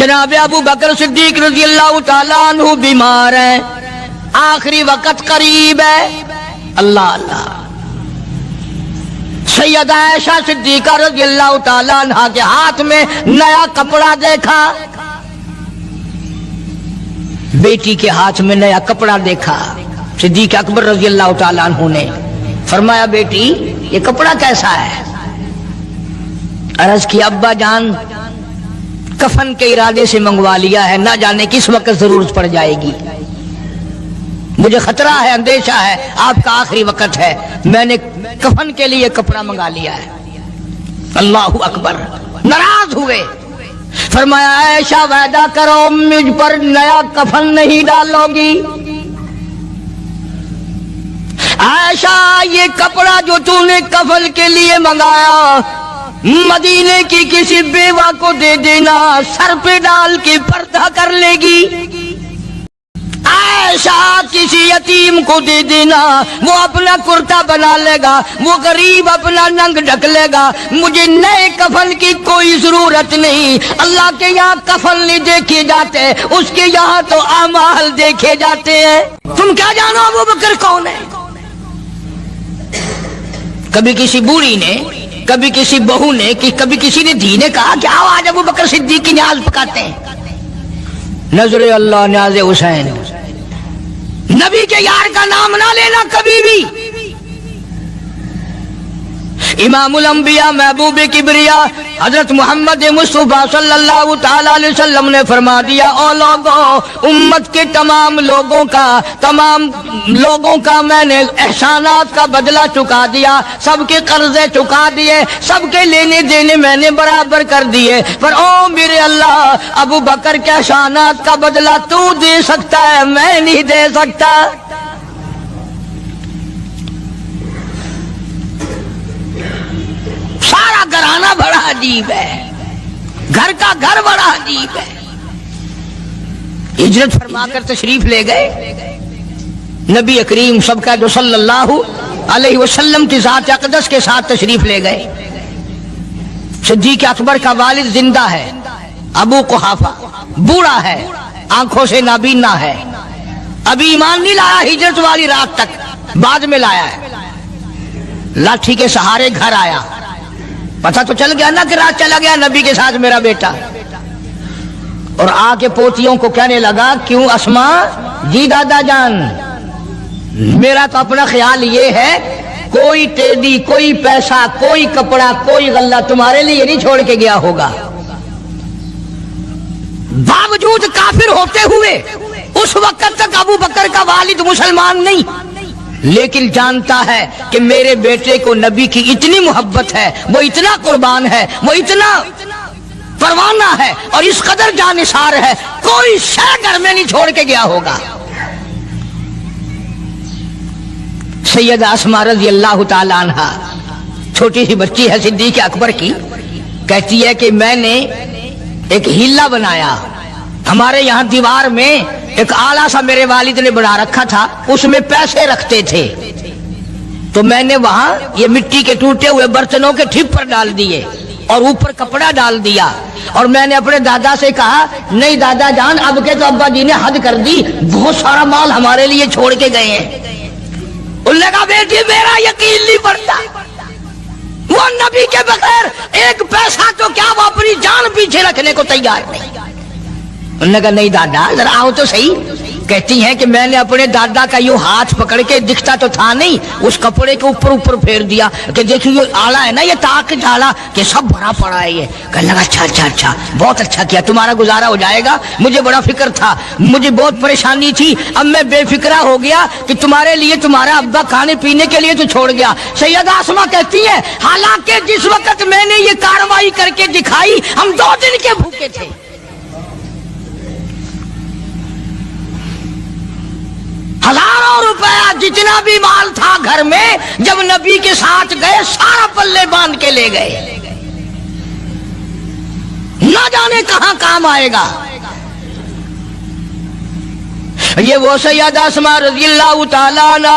جناب ابو بکر صدیق رضی اللہ تعالیٰ عنہ بیمار ہیں، آخری وقت قریب ہے، اللہ اللہ۔ سیدہ عائشہ صدیقہ رضی اللہ تعالیٰ عنہ کے ہاتھ میں نیا کپڑا دیکھا، بیٹی کے ہاتھ میں نیا کپڑا دیکھا۔ صدیق اکبر رضی اللہ تعالیٰ عنہ نے فرمایا بیٹی یہ کپڑا کیسا ہے؟ عرض کی ابا جان کفن کے ارادے سے منگوا لیا ہے، نہ جانے کس وقت ضرورت پڑ جائے گی، مجھے خطرہ ہے، اندیشہ ہے، آپ کا آخری وقت ہے، میں نے کفن کے لیے کپڑا منگا لیا ہے۔ اللہ اکبر۔ ناراض ہوئے، فرمایا عائشہ وعدہ کرو مجھ پر نیا کفن نہیں ڈالو گی۔ عائشہ یہ کپڑا جو تو نے کفن کے لیے منگایا مدینے کی کسی بیوہ کو دے دینا، سر پہ ڈال کے پردہ کر لے گی۔ عائشہ کسی یتیم کو دے دینا، وہ اپنا کرتا بنا لے گا، وہ غریب اپنا ننگ ڈھک لے گا، مجھے نئے کفن کی کوئی ضرورت نہیں۔ اللہ کے یہاں کفن نہیں دیکھے جاتے، اس کے یہاں تو اعمال دیکھے جاتے ہیں۔ تم کیا جانو ابو بکر کون ہے؟ کبھی کسی بوڑھی نے، کبھی کسی بہو نے، کبھی کسی نے دھی نے کہا کہ آؤ آج ابو بکر صدیق کی نیاز پکاتے ہیں۔ نظر اللہ نیاز حسین، نبی کے یار کا نام نہ لینا کبھی بھی۔ امام الانبیاء محبوب کبریا حضرت محمد مصطفیٰ صلی اللہ تعالیٰ علیہ وسلم نے فرما دیا، او لوگوں، امت کے تمام لوگوں کا میں نے احسانات کا بدلہ چکا دیا، سب کے قرضے چکا دیے، سب کے لینے دینے میں نے برابر کر دیے، پر او میرے اللہ ابو بکر کے احسانات کا بدلہ تو دے سکتا ہے، میں نہیں دے سکتا۔ سارا گھرانہ بڑا عجیب ہے، گھر کا گھر بڑا عجیب ہے۔ ہجرت فرما کر تشریف لے گئے نبی کریم سب کا جو صلی اللہ علیہ وسلم کی ذات اقدس کے ساتھ تشریف لے گئے۔ صدیق اکبر کا والد زندہ ہے، ابو قحافہ بوڑھا ہے، آنکھوں سے نابینا ہے، ابھی ایمان نہیں لایا ہجرت والی رات تک، بعد میں لایا ہے۔ لاٹھی کے سہارے گھر آیا، پتہ تو چل گیا نا کہ رات چلا گیا نبی کے ساتھ میرا بیٹا، اور آ کے پوتیوں کو کہنے لگا کیوں اسما جی دادا جان، میرا تو اپنا خیال یہ ہے کوئی ٹیڈی، کوئی پیسہ، کوئی کپڑا، کوئی غلہ تمہارے لیے نہیں چھوڑ کے گیا ہوگا۔ باوجود کافر ہوتے ہوئے اس وقت تک ابو بکر کا والد مسلمان نہیں، لیکن جانتا ہے کہ میرے بیٹے کو نبی کی اتنی محبت ہے، وہ اتنا قربان ہے، وہ اتنا پروانہ ہے اور اس قدر جانثار ہے، کوئی شے گھر میں نہیں چھوڑ کے گیا ہوگا۔ سیدہ اسماء رضی اللہ تعالی عنہا چھوٹی سی بچی ہے صدیق اکبر کی، کہتی ہے کہ میں نے ایک ہیلا بنایا، ہمارے یہاں دیوار میں ایک آلہ سا میرے والد نے بنا رکھا تھا، اس میں پیسے رکھتے تھے، تو میں نے وہاں یہ مٹی کے ٹوٹے ہوئے برتنوں کے ٹھپ ڈال دیے اور اوپر کپڑا ڈال دیا، اور میں نے اپنے دادا سے کہا نہیں دادا جان اب کے تو ابا جی نے حد کر دی، بہت سارا مال ہمارے لیے چھوڑ کے گئے ہیں۔ انہوں نے کہا بیٹی میرا یقین نہیں پڑتا، وہ نبی کے بغیر ایک پیسہ تو کیا وہ اپنی جان پیچھے رکھنے کو تیار نہیں۔ انہوں نے کہا نہیں دادا ذرا آؤ تو صحیح۔ کہتی ہیں کہ میں نے اپنے دادا کا یوں ہاتھ پکڑ کے، دکھتا تو تھا نہیں، اس کپڑے کے اوپر پھیر دیا کہ دیکھیے یہ آلہ ہے نا، یہ تاک ڈالا کہ سب بھرا پڑا ہے۔ یہ کہنے لگا اچھا بہت اچھا کیا، تمہارا گزارا ہو جائے گا، مجھے بڑا فکر تھا، مجھے بہت پریشانی تھی، اب میں بے فکرہ ہو گیا کہ تمہارے لیے تمہارا ابا کھانے پینے کے لیے تو چھوڑ گیا۔ سیدہ اسماء کہتی ہے حالانکہ جس وقت میں نے یہ کارروائی کر کے دکھائی ہم 2 دن کے بھوکے تھے۔ ہزاروں روپیہ جتنا بھی مال تھا گھر میں، جب نبی کے ساتھ گئے سارا پلے باندھ کے لے گئے، نہ جانے کہاں کام آئے گا۔ یہ وہ سیدہ اسماء رضی اللہ تعالیٰ عنہ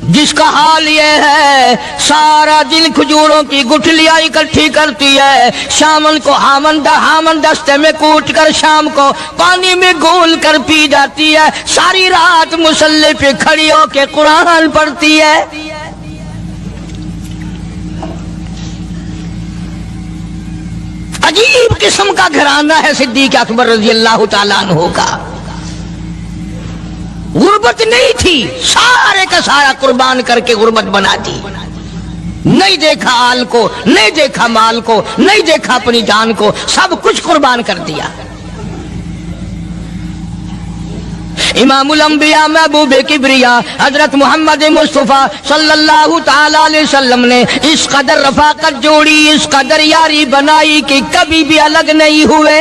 جس کا حال یہ ہے سارا دن کھجوروں کی گٹھلیاں اکٹھی کرتی ہے، شامن کو ہامن دستے میں کوٹ کر شام کو پانی میں گھول کر پی جاتی ہے، ساری رات مصلی پہ کھڑی ہو کے قرآن پڑھتی ہے۔ عجیب قسم کا گھرانہ ہے صدیق اکبر رضی اللہ تعالیٰ عنہ کا۔ غربت نہیں تھی، سارے کا سارا قربان کر کے غربت بنا دی۔ نہیں دیکھا آل کو، نہیں دیکھا مال کو، نہیں دیکھا اپنی جان کو، سب کچھ قربان کر دیا۔ امام الانبیاء محبوب کبریا حضرت محمد مصطفیٰ صلی اللہ تعالی علیہ وسلم نے اس قدر رفاقت جوڑی، اس قدر یاری بنائی کہ کبھی بھی الگ نہیں ہوئے۔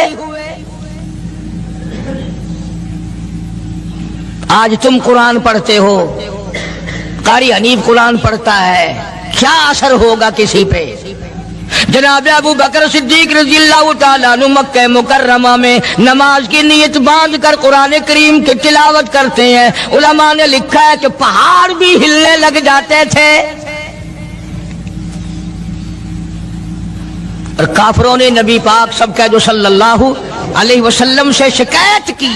آج تم قرآن پڑھتے ہو، قاری حنیف قرآن پڑھتا ہے، کیا اثر ہوگا کسی پہ؟ جناب ابو بکر صدیق رضی اللہ تعالیٰ عنہ مکہ مکرمہ میں نماز کی نیت باندھ کر قرآن کریم کی تلاوت کرتے ہیں۔ علماء نے لکھا ہے کہ پہاڑ بھی ہلنے لگ جاتے تھے، اور کافروں نے نبی پاک سب کا جو صلی اللہ علیہ وسلم سے شکایت کی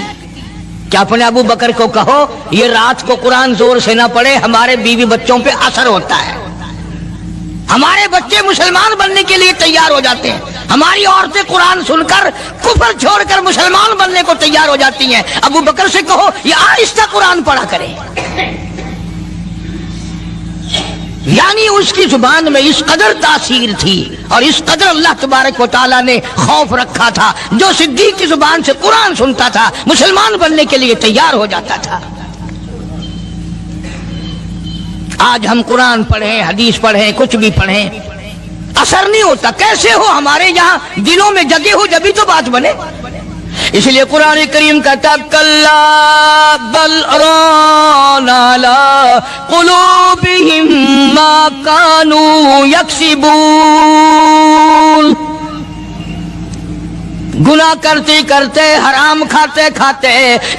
کہ اپنے ابو بکر کو کہو یہ رات کو قرآن زور سے نہ پڑھے، ہمارے بیوی بچوں پہ اثر ہوتا ہے، ہمارے بچے مسلمان بننے کے لیے تیار ہو جاتے ہیں، ہماری عورتیں قرآن سن کر کفر چھوڑ کر مسلمان بننے کو تیار ہو جاتی ہیں، ابو بکر سے کہو یہ آہستہ قرآن پڑھا کرے۔ یعنی اس کی زبان میں اس قدر تاثیر تھی اور اس قدر اللہ تبارک و تعالیٰ نے خوف رکھا تھا، جو صدیق کی زبان سے قرآن سنتا تھا مسلمان بننے کے لیے تیار ہو جاتا تھا۔ آج ہم قرآن پڑھیں، حدیث پڑھیں، کچھ بھی پڑھیں، اثر نہیں ہوتا۔ کیسے ہو؟ ہمارے یہاں دلوں میں جگہ ہو جبھی تو بات بنے۔ اس لیے قرآن کریم کہتا کلا بل ران علی قلوبہم ما کانوا یکسبون، گناہ کرتے کرتے، حرام کھاتے کھاتے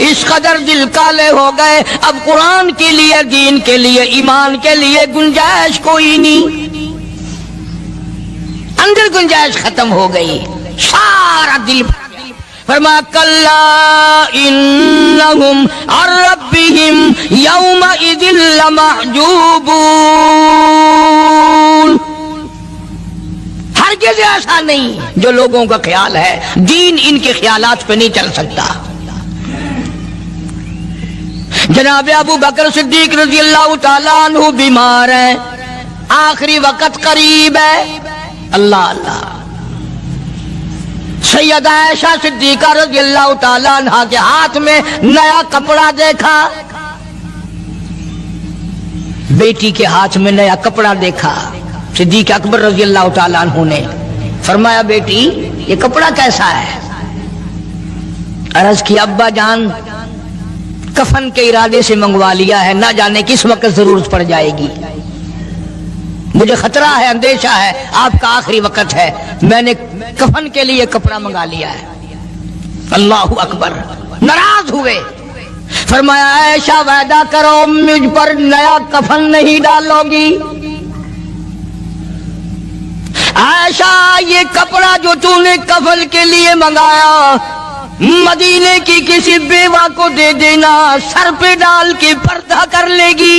اس قدر دل کالے ہو گئے، اب قرآن کے لیے، دین کے لیے، ایمان کے لیے گنجائش کوئی نہیں، اندر گنجائش ختم ہو گئی، سارا دل۔ فرمایا کلا انہم عن ربہم یومئذ لمحجوبون، ہرگز ایسا نہیں جو لوگوں کا خیال ہے، دین ان کے خیالات پہ نہیں چل سکتا۔ جناب ابو بکر صدیق رضی اللہ تعالیٰ عنہ بیمار ہیں، آخری وقت قریب ہے، اللہ اللہ۔ سیدہ عائشہ صدیقہ رضی اللہ تعالیٰ عنہ کے ہاتھ میں نیا کپڑا دیکھا، بیٹی کے ہاتھ میں نیا کپڑا دیکھا، صدیق اکبر رضی اللہ تعالیٰ عنہ نے فرمایا بیٹی یہ کپڑا کیسا ہے؟ عرض کی ابا جان کفن کے ارادے سے منگوا لیا ہے، نہ جانے کس وقت ضرورت پڑ جائے گی، مجھے خطرہ ہے، اندیشہ ہے، آپ کا آخری وقت ہے، میں نے کفن کے لیے کپڑا منگا لیا ہے۔ اللہ اکبر۔ ناراض ہوئے، فرمایا عائشہ وعدہ کرو مجھ پر نیا کفن نہیں ڈالو گی۔ عائشہ یہ کپڑا جو تو نے کفن کے لیے منگایا مدینے کی کسی بیوہ کو دے دینا، سر پہ ڈال کے پردہ کر لے گی۔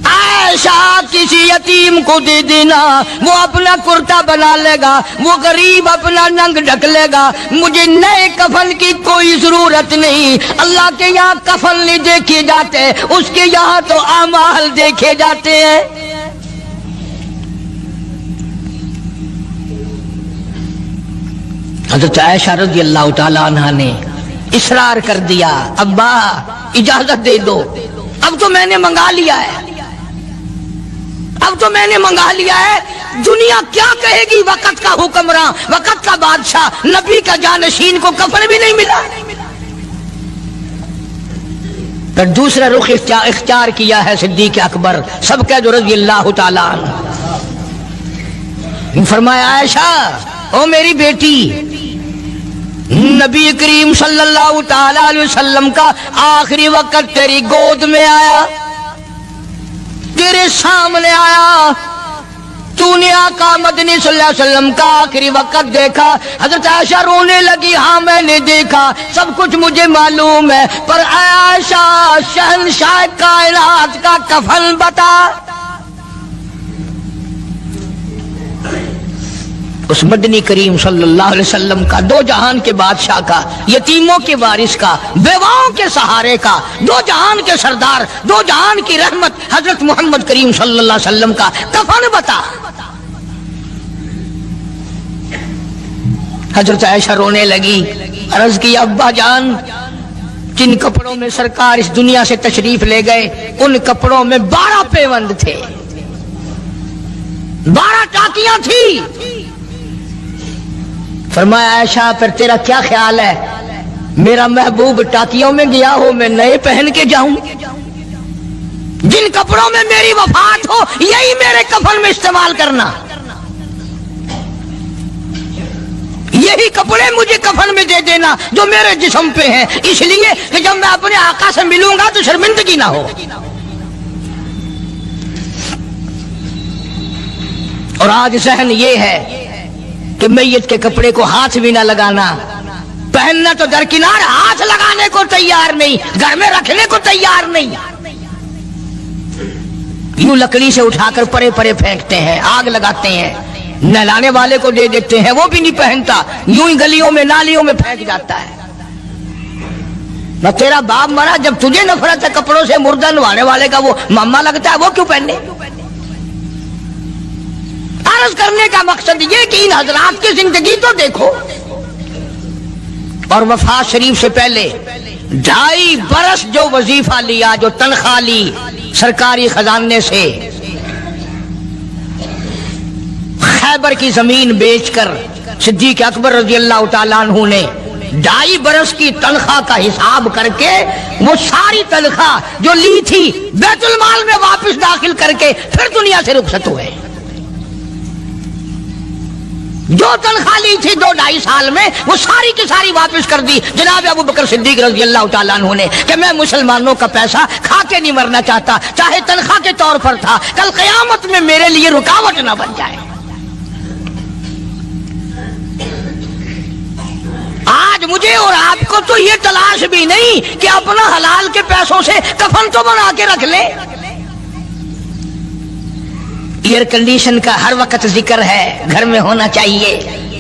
عائشہ کسی یتیم کو دے دینا، وہ اپنا کرتا بنا لے گا، وہ غریب اپنا ننگ ڈھک لے گا، مجھے نئے کفن کی کوئی ضرورت نہیں۔ اللہ کے یہاں کفن نہیں دیکھے جاتے، اس کے یہاں تو اعمال دیکھے جاتے ہیں۔ حضرت عائشہ رضی اللہ تعالی عنہا نے اصرار کر دیا، ابا اجازت دے دو، اب تو میں نے منگا لیا ہے، اب تو میں نے منگا لیا ہے، دنیا کیا کہے گی؟ وقت کا حکمراں، وقت کا بادشاہ، نبی کا جانشین کو کفن بھی نہیں ملا۔ پھر دوسرا رخ اختیار کیا ہے صدیق اکبر سب کا جو رضی اللہ تعالیٰ عنہ، فرمایا عائشہ او میری بیٹی، نبی کریم صلی اللہ تعالی علیہ وسلم کا آخری وقت تیری گود میں آیا، تیرے سامنے آیا، تو نے آقا مدنی صلی اللہ علیہ وسلم کا آخری وقت دیکھا۔ حضرت عائشہ رونے لگی، ہاں میں نے دیکھا، سب کچھ مجھے معلوم ہے، پر اے عائشہ شہنشاہ کائنات کا کفن بتا۔ اس مدنی کریم صلی اللہ علیہ وسلم کا، دو جہان کے بادشاہ کا، یتیموں کے وارث کا، بیواؤں کے سہارے کا، دو جہان کے سردار، دو جہان کی رحمت حضرت محمد کریم صلی اللہ علیہ وسلم کا کفن بتا۔ حضرت عائشہ رونے لگی، عرض کی ابا جان، جن کپڑوں میں سرکار اس دنیا سے تشریف لے گئے ان کپڑوں میں 12 پیوند تھے، 12 ٹاکیاں تھی۔ فرمایا عائشہ پھر تیرا کیا خیال ہے، میرا محبوب ٹاکیوں میں گیا ہو، میں نئے پہن کے جاؤں؟ جن کپڑوں میں میری وفات ہو یہی میرے کفن میں استعمال کرنا، یہی کپڑے مجھے کفن میں دے دینا جو میرے جسم پہ ہیں، اس لیے کہ جب میں اپنے آقا سے ملوں گا تو شرمندگی نہ ہو۔ اور آج ذہن یہ ہے کہ میت کے کپڑے کو ہاتھ بھی نہ لگانا، پہننا تو درکنار، ہاتھ لگانے کو تیار نہیں، گھر میں رکھنے کو تیار نہیں، یوں لکڑی سے اٹھا کر پرے پرے پھینکتے ہیں، آگ لگاتے ہیں، نہلانے والے کو دے دیتے ہیں، وہ بھی نہیں پہنتا، یوں ہی گلیوں میں نالیوں میں پھینک جاتا ہے۔ نہ تیرا باپ مرا، جب تجھے نفرت ہے کپڑوں سے، مردہ نوانے والے کا وہ ماما لگتا ہے، وہ کیوں پہنے؟ عرض کرنے کا مقصد یہ کہ ان حضرات کی زندگی تو دیکھو، اور وفات شریف سے پہلے 2.5 برس جو وظیفہ لیا، جو تنخواہ لی سرکاری خزانے سے، خیبر کی زمین بیچ کر صدیق اکبر رضی اللہ تعالیٰ عنہ نے 2.5 برس کی تنخواہ کا حساب کر کے وہ ساری تنخواہ جو لی تھی بیت المال میں واپس داخل کر کے پھر دنیا سے رخصت ہوئے۔ جو تنخواہ لی تھی 2-2.5 سال میں وہ ساری کی ساری واپس کر دی جناب ابو بکر صدیق رضی اللہ تعالیٰ عنہ نے، کہ میں مسلمانوں کا پیسہ کھا کے نہیں مرنا چاہتا، چاہے تنخواہ کے طور پر تھا، کل قیامت میں میرے لیے رکاوٹ نہ بن جائے۔ آج مجھے اور آپ کو تو یہ تلاش بھی نہیں کہ اپنا حلال کے پیسوں سے کفن تو بنا کے رکھ لیں۔ ایئر کنڈیشن کا ہر وقت ذکر ہے، گھر میں ہونا چاہیے،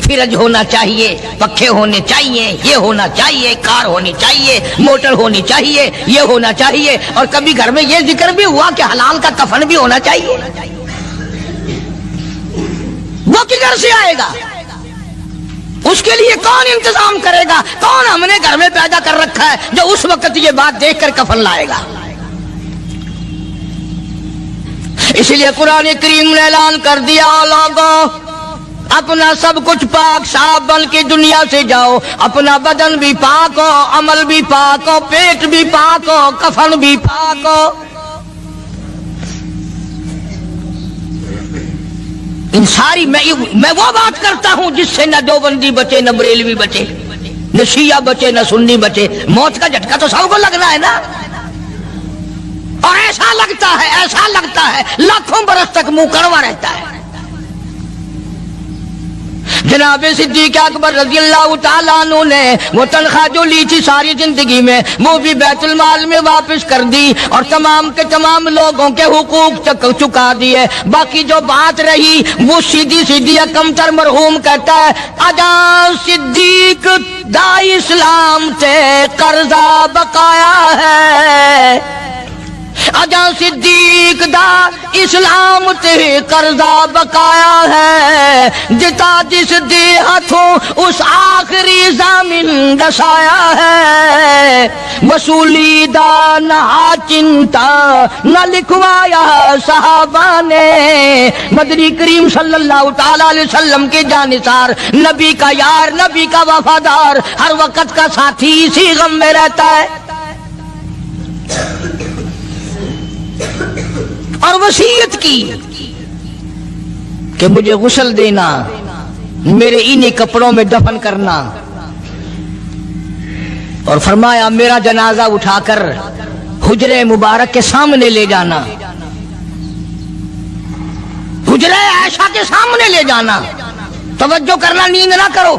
فریج ہونا چاہیے، پنکھے ہونے چاہیے، یہ ہونا چاہیے، کار ہونی چاہیے، موٹر ہونی چاہیے، یہ ہونا چاہیے، اور کبھی گھر میں یہ ذکر بھی ہوا کہ حلال کا کفن بھی ہونا چاہیے۔ وہ کدھر سے آئے گا؟ اس کے لیے کون انتظام کرے گا؟ کون ہم نے گھر میں پیدا کر رکھا ہے جو اس وقت یہ بات دیکھ کر کفن لائے گا؟ اس لیے قرآن کریم نے اعلان کر دیا، لوگوں اپنا سب کچھ پاک صاف بن کے دنیا سے جاؤ، اپنا بدن بھی پاک ہو، عمل بھی پاک ہو، پیٹ بھی پاک ہو، کفن بھی پاک ہو۔ ان ساری میں وہ بات کرتا ہوں جس سے نہ دیوبندی بچے، نہ بریلوی بچے، نہ شیعہ بچے، نہ سنی بچے۔ موت کا جھٹکا تو سب کو لگنا ہے نا، اور ایسا لگتا ہے لاکھوں برس تک منہ کڑوا رہتا ہے۔ جناب صدیق اکبر رضی اللہ تعالیٰ عنہ نے وہ تنخواہ جو لی تھی ساری زندگی میں وہ بھی بیت المال میں واپس کر دی، اور تمام کے تمام لوگوں کے حقوق چکا دیے۔ باقی جو بات رہی وہ سیدھی کمتر مرحوم کہتا ہے، اجا صدیق دا اسلام تے قرضہ بقایا ہے، اجا صدیق دا اسلام تے قرضہ بقایا ہے، جتا جس دے ہاتھوں اس آخری زمین دسایا ہے، وصولی دا نہ چنتا نہ لکھوایا صحابہ نے۔ مدنی کریم صلی اللہ تعالی علیہ وسلم کے جانثار، نبی کا یار، نبی کا وفادار، ہر وقت کا ساتھی اسی غم میں رہتا ہے، اور وصیت کی کہ مجھے غسل دینا، میرے انہی کپڑوں میں دفن کرنا، اور فرمایا میرا جنازہ اٹھا کر حجرے مبارک کے سامنے لے جانا۔ حجرہ عائشہ کے سامنے لے جانا، توجہ کرنا، نیند نہ کرو۔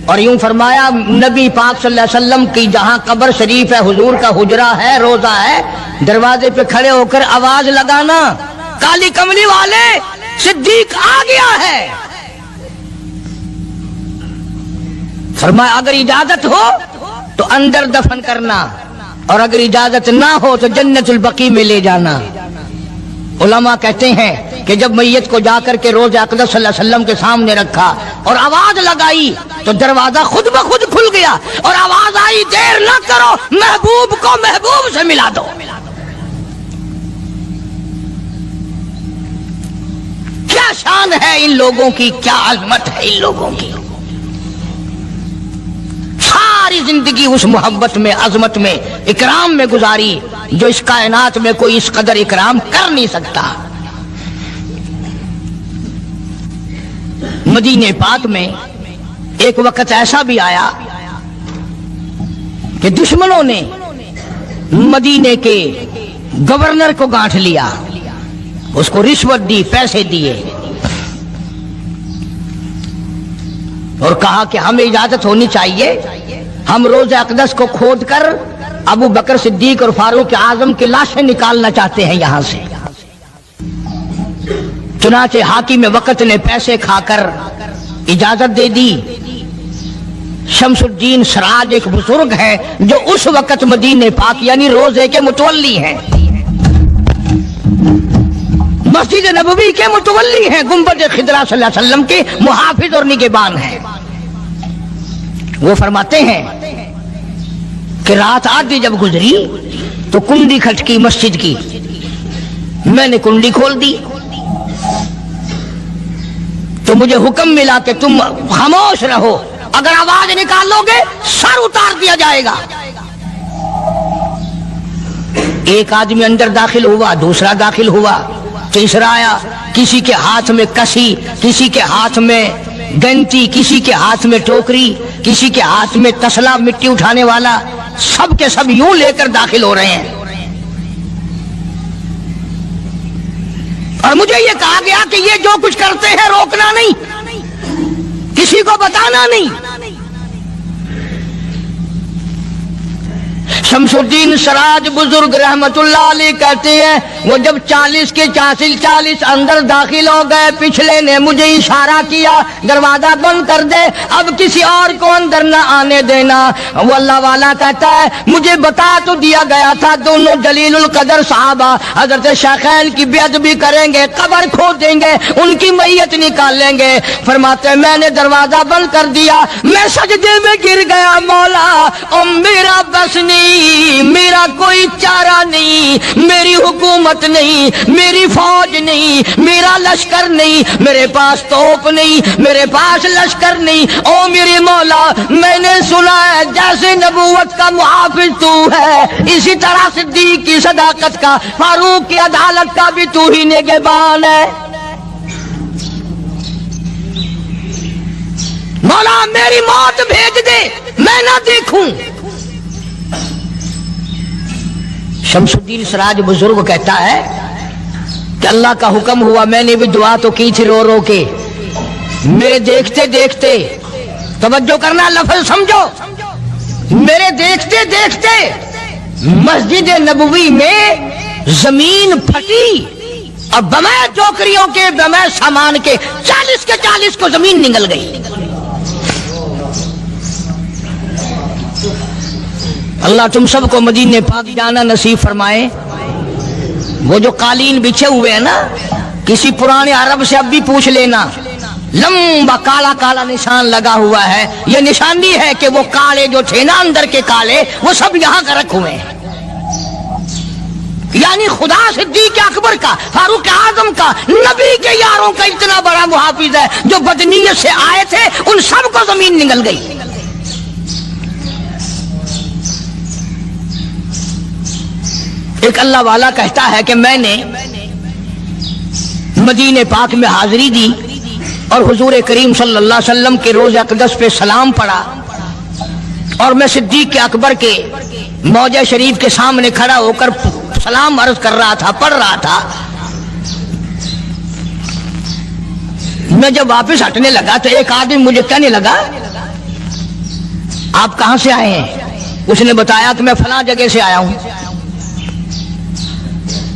اور یوں فرمایا نبی پاک صلی اللہ علیہ وسلم کی جہاں قبر شریف ہے، حضور کا حجرہ ہے، روضہ ہے، دروازے پہ کھڑے ہو کر آواز لگانا، کالی کملی والے صدیق آ گیا ہے۔ فرمایا اگر اجازت ہو تو اندر دفن کرنا، اور اگر اجازت نہ ہو تو جنت البقیع میں لے جانا۔ علماء کہتے ہیں کہ جب میت کو جا کر کے روضہ اقدس صلی اللہ علیہ وسلم کے سامنے رکھا اور آواز لگائی تو دروازہ خود بخود کھل گیا، اور آواز آئی دیر نہ کرو، محبوب کو محبوب سے ملا دو۔ کیا شان ہے ان لوگوں کی، کیا عظمت ہے ان لوگوں کی۔ ساری زندگی اس محبت میں، عظمت میں، اکرام میں گزاری جو اس کائنات میں کوئی اس قدر اکرام کر نہیں سکتا۔ مدینہ پاک میں ایک وقت ایسا بھی آیا کہ دشمنوں نے مدینے کے گورنر کو گانٹھ لیا، اس کو رشوت دی، پیسے دیے، اور کہا کہ ہمیں اجازت ہونی چاہیے، ہم روضہ اقدس کو کھود کر ابو بکر صدیق اور فاروق اعظم کی لاشیں نکالنا چاہتے ہیں یہاں سے۔ چنانچہ حاکم وقت نے پیسے کھا کر اجازت دے دی۔ شمس الدین سراج ایک بزرگ ہے جو اس وقت مدینہ پاک یعنی روضے کے متولی ہیں، مسجد نبوی کے متولی ہیں، گنبد خضرا صلی اللہ علیہ وسلم کے محافظ اور نگہبان ہیں۔ وہ فرماتے ہیں کہ رات آدھی جب گزری تو کنڈی کھٹکی مسجد کی، میں نے کنڈی کھول دی تو مجھے حکم ملا کہ تم خاموش رہو، اگر آواز نکالو گے سر اتار دیا جائے گا۔ ایک آدمی اندر داخل ہوا، دوسرا داخل ہوا، تیسرا آیا، کسی کے ہاتھ میں کسی، کسی کے ہاتھ میں گنتی، کسی کے ہاتھ میں ٹوکری، کسی کے ہاتھ میں تسلا مٹی اٹھانے والا، سب کے سب یوں لے کر داخل ہو رہے ہیں۔ اور مجھے یہ کہا گیا کہ یہ جو کچھ کرتے ہیں روکنا نہیں، کسی کو بتانا نہیں۔ شمس الدین سراج بزرگ رحمت اللہ علیہ کہتے ہیں وہ جب 40 کے 40 اندر داخل ہو گئے، پچھلے نے مجھے اشارہ کیا دروازہ بند کر دے، اب کسی اور کو اندر نہ آنے دینا۔ وہ اللہ والا کہتا ہے مجھے بتا تو دیا گیا تھا دونوں جلیل القدر صحابہ حضرت شیخین کی بے ادبی کریں گے، قبر کھود دیں گے، ان کی میت نکال لیں گے۔ فرماتے میں نے دروازہ بند کر دیا، میں سجدے میں گر گیا، مولا او میرا بس نہیں، میرا کوئی چارہ نہیں، میری حکومت نہیں، میری فوج نہیں، میرا لشکر نہیں، میرے پاس توپ نہیں، میرے پاس لشکر نہیں، او میرے مولا میں نے سنا ہے جیسے نبوت کا محافظ تو ہے، اسی طرح صدیق کی صداقت کا، فاروق کی عدالت کا بھی تو ہی نگہبان ہے۔ مولا میری موت بھیج دے، میں نہ دیکھوں۔ شمس الدین سراج بزرگ کہتا ہے کہ اللہ کا حکم ہوا، میں نے بھی دعا تو کی تھی رو رو کے، میرے دیکھتے دیکھتے، توجہ کرنا لفظ سمجھو، میرے دیکھتے دیکھتے مسجد نبوی میں زمین پھٹی اور بمائے ٹوکریوں کے، بمائے سامان کے 40 کے 40 کو زمین نگل گئی۔ اللہ تم سب کو مدینہ پاک جانا نصیب فرمائے۔ وہ جو قالین بچھے ہوئے ہیں نا، کسی پرانے عرب سے اب بھی پوچھ لینا، لمبا کالا کالا نشان لگا ہوا ہے، یہ نشانی ہے کہ وہ کالے جو تھے نا اندر کے کالے، وہ سب یہاں کا رکھ ہوئے ہیں، یعنی خدا صدیق اکبر کا، فاروق اعظم کا، نبی کے یاروں کا اتنا بڑا محافظ ہے، جو بدنیت سے آئے تھے ان سب کو زمین نگل گئی۔ ایک اللہ والا کہتا ہے کہ میں نے مدینہ پاک میں حاضری دی اور حضور کریم صلی اللہ علیہ وسلم کے روضہ اقدس پہ سلام پڑھا، اور میں صدیق اکبر کے موضع شریف کے سامنے کھڑا ہو کر سلام عرض کر رہا تھا، پڑھ رہا تھا۔ میں جب واپس ہٹنے لگا تو ایک آدمی مجھے کہنے لگا آپ کہاں سے آئے ہیں؟ اس نے بتایا کہ میں فلاں جگہ سے آیا ہوں۔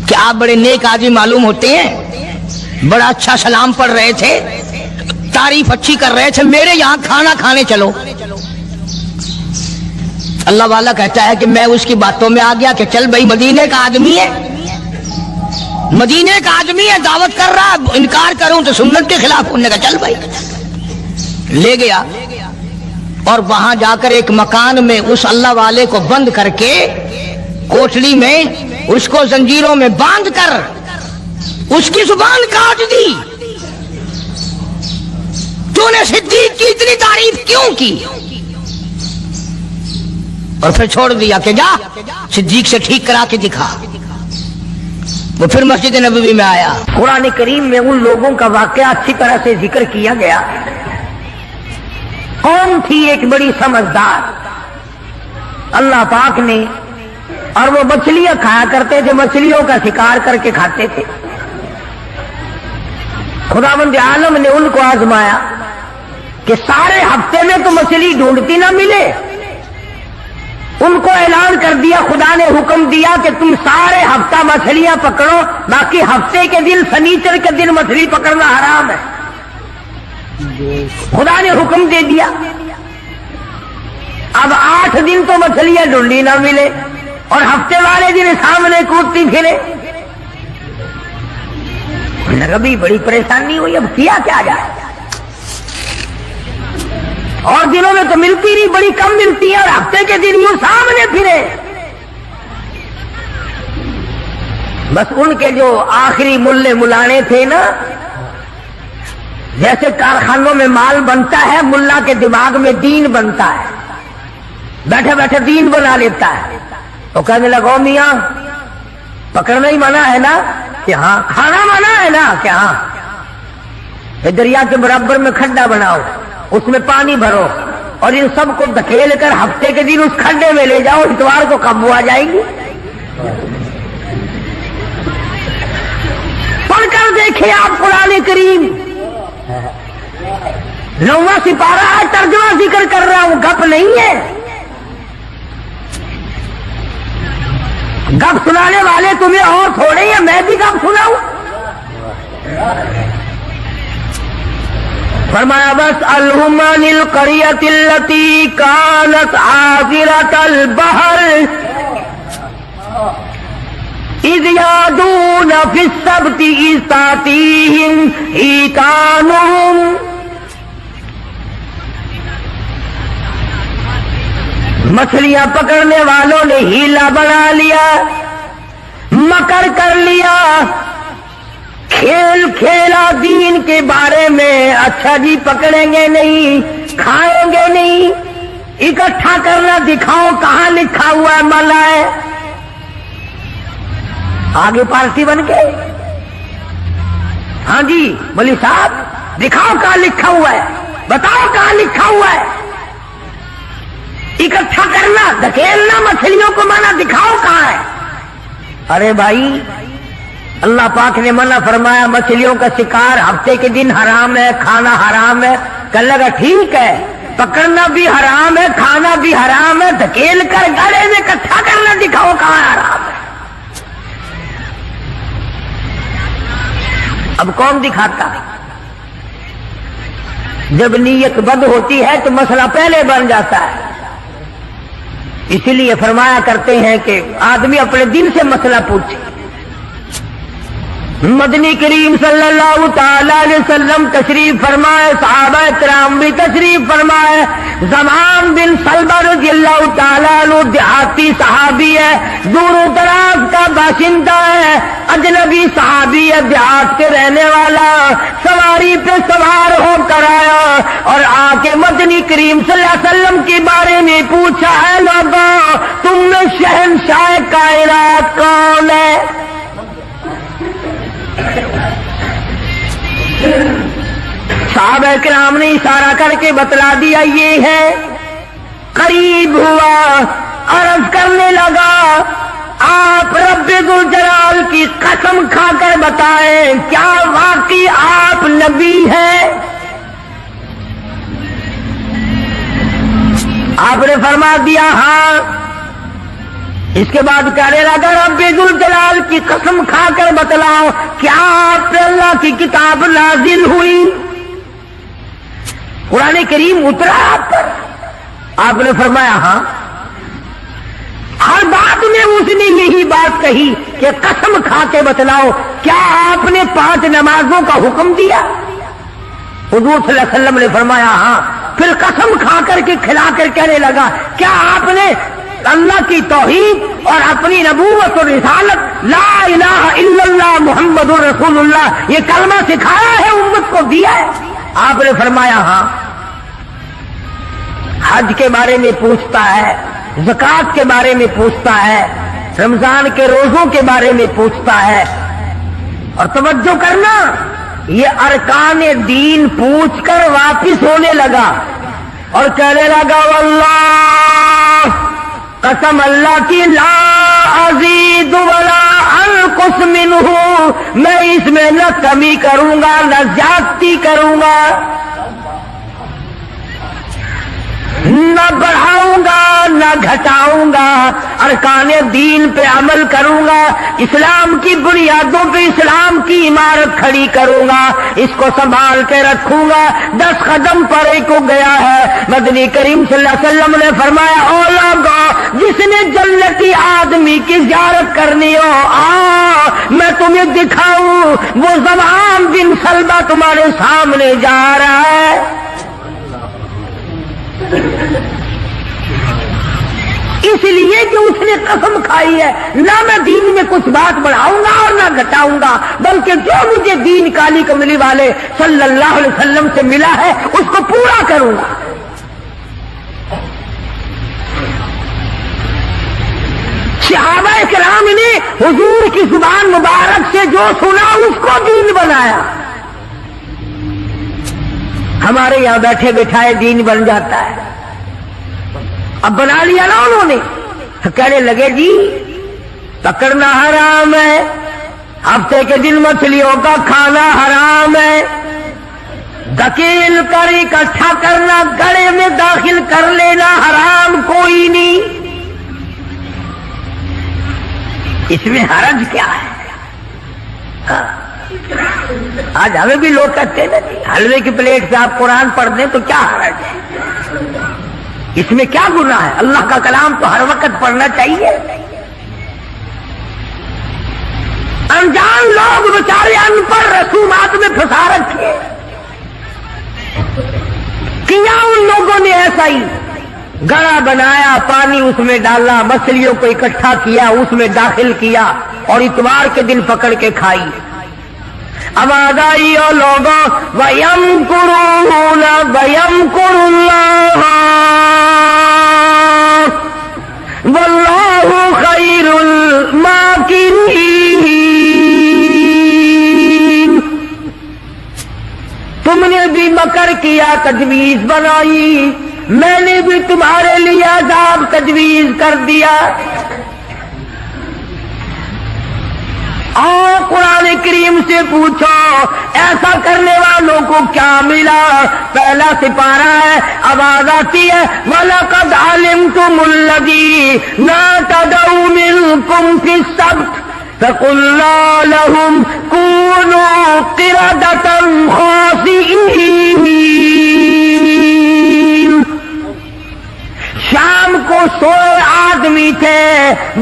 کہ آپ بڑے نیک آدمی معلوم ہوتے ہیں، بڑا اچھا سلام پڑھ رہے تھے، تعریف اچھی کر رہے تھے، میرے یہاں کھانا کھانے چلو۔ اللہ والا کہتا ہے کہ میں اس کی باتوں میں آ گیا کہ چل بھائی، مدینے کا آدمی ہے، مدینے کا آدمی ہے، دعوت کر رہا، انکار کروں تو سنت کے خلاف۔ انہوں نے کہا چل بھائی، لے گیا اور وہاں جا کر ایک مکان میں اس اللہ والے کو بند کر کے، کوٹڑی میں اس کو زنجیروں میں باندھ کر اس کی زبان کاٹ دی۔ تو نے صدیق کی اتنی تعریف کیوں کی؟ اور پھر چھوڑ دیا کہ جا صدیق سے ٹھیک کرا کے دکھا۔ وہ پھر مسجد نبوی میں آیا۔ قرآن کریم میں ان لوگوں کا واقعہ اچھی طرح سے ذکر کیا گیا۔ قوم تھی ایک بڑی سمجھدار، اللہ پاک نے، اور وہ مچھلیاں کھایا کرتے تھے، مچھلیوں کا شکار کر کے کھاتے تھے۔ خداوند عالم نے ان کو آزمایا کہ سارے ہفتے میں تو مچھلی ڈھونڈتی نہ ملے۔ ان کو اعلان کر دیا، خدا نے حکم دیا کہ تم سارے ہفتہ مچھلیاں پکڑو، باقی ہفتے کے دن سنیچر کے دن مچھلی پکڑنا حرام ہے۔ خدا نے حکم دے دیا۔ اب 8 دن تو مچھلیاں ڈھونڈی نہ ملے اور ہفتے والے دن سامنے کودتی پھرے۔ نبی بڑی پریشانی ہوئی، اب کیا کیا جائے؟ اور دنوں میں تو ملتی نہیں، بڑی کم ملتی ہے، اور ہفتے کے دن یوں سامنے پھرے۔ بس ان کے جو آخری ملے ملانے تھے نا، جیسے کارخانوں میں مال بنتا ہے، ملا کے دماغ میں دین بنتا ہے، بیٹھے بیٹھے دین بنا لیتا ہے۔ تو کہنے لگو میاں پکڑنا ہی منع ہے نا؟ کہ ہاں۔ کھانا منع ہے نا؟ کہ ہاں۔ دریا کے برابر میں کھڈا بناؤ، اس میں پانی بھرو، اور ان سب کو دھکیل کر ہفتے کے دن اس کھڈے میں لے جاؤ، اتوار کو قابو آ جائے گی۔ پڑھ کر دیکھیں آپ قرآن کریم، 9واں سپارہ ہے، ترجمہ ذکر کر رہا ہوں، گپ نہیں ہے۔ گپ سنانے والے تمہیں اور تھوڑے ہیں، میں بھی گپ سناؤں؟ فرمایا بس الہمن القریۃ التی کانت حاضرۃ البحر اذ یعدون فی السبت اذ تأتیہم حیتانہم۔ مچھلیاں پکڑنے والوں نے ہیلا بنا لیا، مکر کر لیا، کھیل کھیلا دین کے بارے میں۔ اچھا جی پکڑیں گے نہیں، کھائیں گے نہیں، اکٹھا کرنا دکھاؤ کہاں لکھا ہوا ہے ملا ہے۔ آگے پارٹی بن کے، ہاں جی مولوی صاحب دکھاؤ کہاں لکھا ہوا ہے، بتاؤ کہاں لکھا ہوا ہے۔ اکٹھا کرنا، دھکیلنا مچھلیوں کو منع، دکھاؤ کہاں ہے۔ ارے بھائی اللہ پاک نے منع فرمایا، مچھلیوں کا شکار ہفتے کے دن حرام ہے، کھانا حرام ہے۔ کہنے لگا ٹھیک ہے، پکڑنا بھی حرام ہے، کھانا بھی حرام ہے، دھکیل کر گڑے میں اکٹھا کرنا دکھاؤ کہاں حرام ہے۔ اب کون دکھاتا؟ جب نیت بد ہوتی ہے تو مسئلہ پہلے بن جاتا ہے۔ اسی لیے فرمایا کرتے ہیں کہ آدمی اپنے دل سے مسئلہ پوچھے۔ مدنی کریم صلی اللہ تعالی علیہ وسلم تشریف فرمائے، صحابہ کرام بھی تشریف فرمائے۔ زمان بن سلمہ رضی اللہ تعالیٰ عنہ دیہاتی صحابی ہے، دور و دراز کا باشندہ ہے، اجنبی صحابی ہے، دیہات کے رہنے والا، سواری پہ سوار ہو کر آیا اور آ کے مدنی کریم صلی اللہ علیہ وسلم کے بارے میں پوچھا، ہے لوگوں تم میں شہنشاہ کائنات کون ہے؟ صحابہ کرام نے اشارہ کر کے بتلا دیا یہ ہے۔ قریب ہوا، عرض کرنے لگا آپ رب ذل جلال کی قسم کھا کر بتائیں کیا واقعی آپ نبی ہیں؟ آپ نے فرما دیا ہاں۔ اس کے بعد کہنے لگا رب ذل جلال کی قسم کھا کر بتلاؤ کیا آپ پہ اللہ کی کتاب نازل ہوئی؟ قرآن کریم اترا آپ پر؟ آپ نے فرمایا ہاں۔ ہر بات میں اس نے یہی بات کہی کہ قسم کھا کے بتلاؤ کیا آپ نے 5 نمازوں کا حکم دیا؟ حضور صلی اللہ علیہ وسلم نے فرمایا ہاں۔ پھر قسم کھا کر کے کھلا کر کہنے لگا کیا آپ نے اللہ کی توحید اور اپنی نبوت اور رسالت لا الہ الا اللہ محمد رسول اللہ یہ کلمہ سکھایا ہے، امت کو دیا ہے؟ آپ نے فرمایا ہاں۔ حج کے بارے میں پوچھتا ہے، زکوٰۃ کے بارے میں پوچھتا ہے، رمضان کے روزوں کے بارے میں پوچھتا ہے۔ اور توجہ کرنا، یہ ارکان دین پوچھ کر واپس ہونے لگا اور کہنے لگا واللہ، قسم اللہ کی، لا ازید ولا انقص منہ، میں اس میں نہ کمی کروں گا نہ زیادتی کروں گا، نہ بڑھاؤں گا نہ گھٹاؤں گا، ارکان دین پہ عمل کروں گا، اسلام کی بنیادوں پہ اسلام کی عمارت کھڑی کروں گا، اس کو سنبھال کے رکھوں گا۔ 10 قدم پڑے کو گیا ہے، مدنی کریم صلی اللہ علیہ وسلم نے فرمایا او لوگو، جس نے جنتی آدمی کی زیارت کرنی ہو میں تمہیں دکھاؤں، وہ زمان بن سلبہ تمہارے سامنے جا رہا ہے۔ اس لیے کہ اس نے قسم کھائی ہے نہ میں دین میں کچھ بات بڑھاؤں گا اور نہ گھٹاؤں گا، بلکہ جو مجھے دین کالی کملی والے صلی اللہ علیہ وسلم سے ملا ہے اس کو پورا کروں گا۔ صحابہ کرام نے حضور کی زبان مبارک سے جو سنا اس کو دین بنایا۔ ہمارے یہاں بیٹھے بٹھائے دین بن جاتا ہے، اب بنا لیا نا انہوں نے، کہنے لگے جی پکڑنا حرام ہے، ہفتے کے دن مچھلیوں کا کھانا حرام ہے، دھکیل کر اکٹھا کرنا گڑے میں داخل کر لینا حرام کوئی نہیں، اس میں حرج کیا ہے؟ آج ہمیں بھی لوگ کہتے ہیں حلوے کی پلیٹ سے آپ قرآن پڑھ دیں تو کیا حرج ہے؟ اس میں کیا گناہ ہے؟ اللہ کا کلام تو ہر وقت پڑھنا چاہیے۔ انجان لوگ بیچارے ان پڑھ رسومات میں پھنسا رکھے، کیا ان لوگوں نے ایسا ہی گڑا بنایا، پانی اس میں ڈالا، مچھلیوں کو اکٹھا کیا، اس میں داخل کیا اور اتوار کے دن پکڑ کے کھائی۔ آواز آئی او لوگوں وَيَمْكُرُونَ وَيَمْكُرُ اللَّهُ وَاللَّهُ خَيْرُ الْمَاكِرِينَ۔ تم نے بھی مکر کیا، تجویز بنائی، میں نے بھی تمہارے لیے عذاب تجویز کر دیا۔ اور قرآن کریم سے پوچھو ایسا کرنے والوں کو کیا ملا؟ پہلا سپارہ ہے، آواز آتی ہے وَلَقَدْ عَلِمْتُمُ الَّذِينَ اعْتَدَوْا مِنْكُمْ فِي السَّبْتِ فَقُلْنَا لَهُمْ كُونُوا قِرَدَةً خَاسِئِينَ۔ شام کو سوئے آدمی تھے،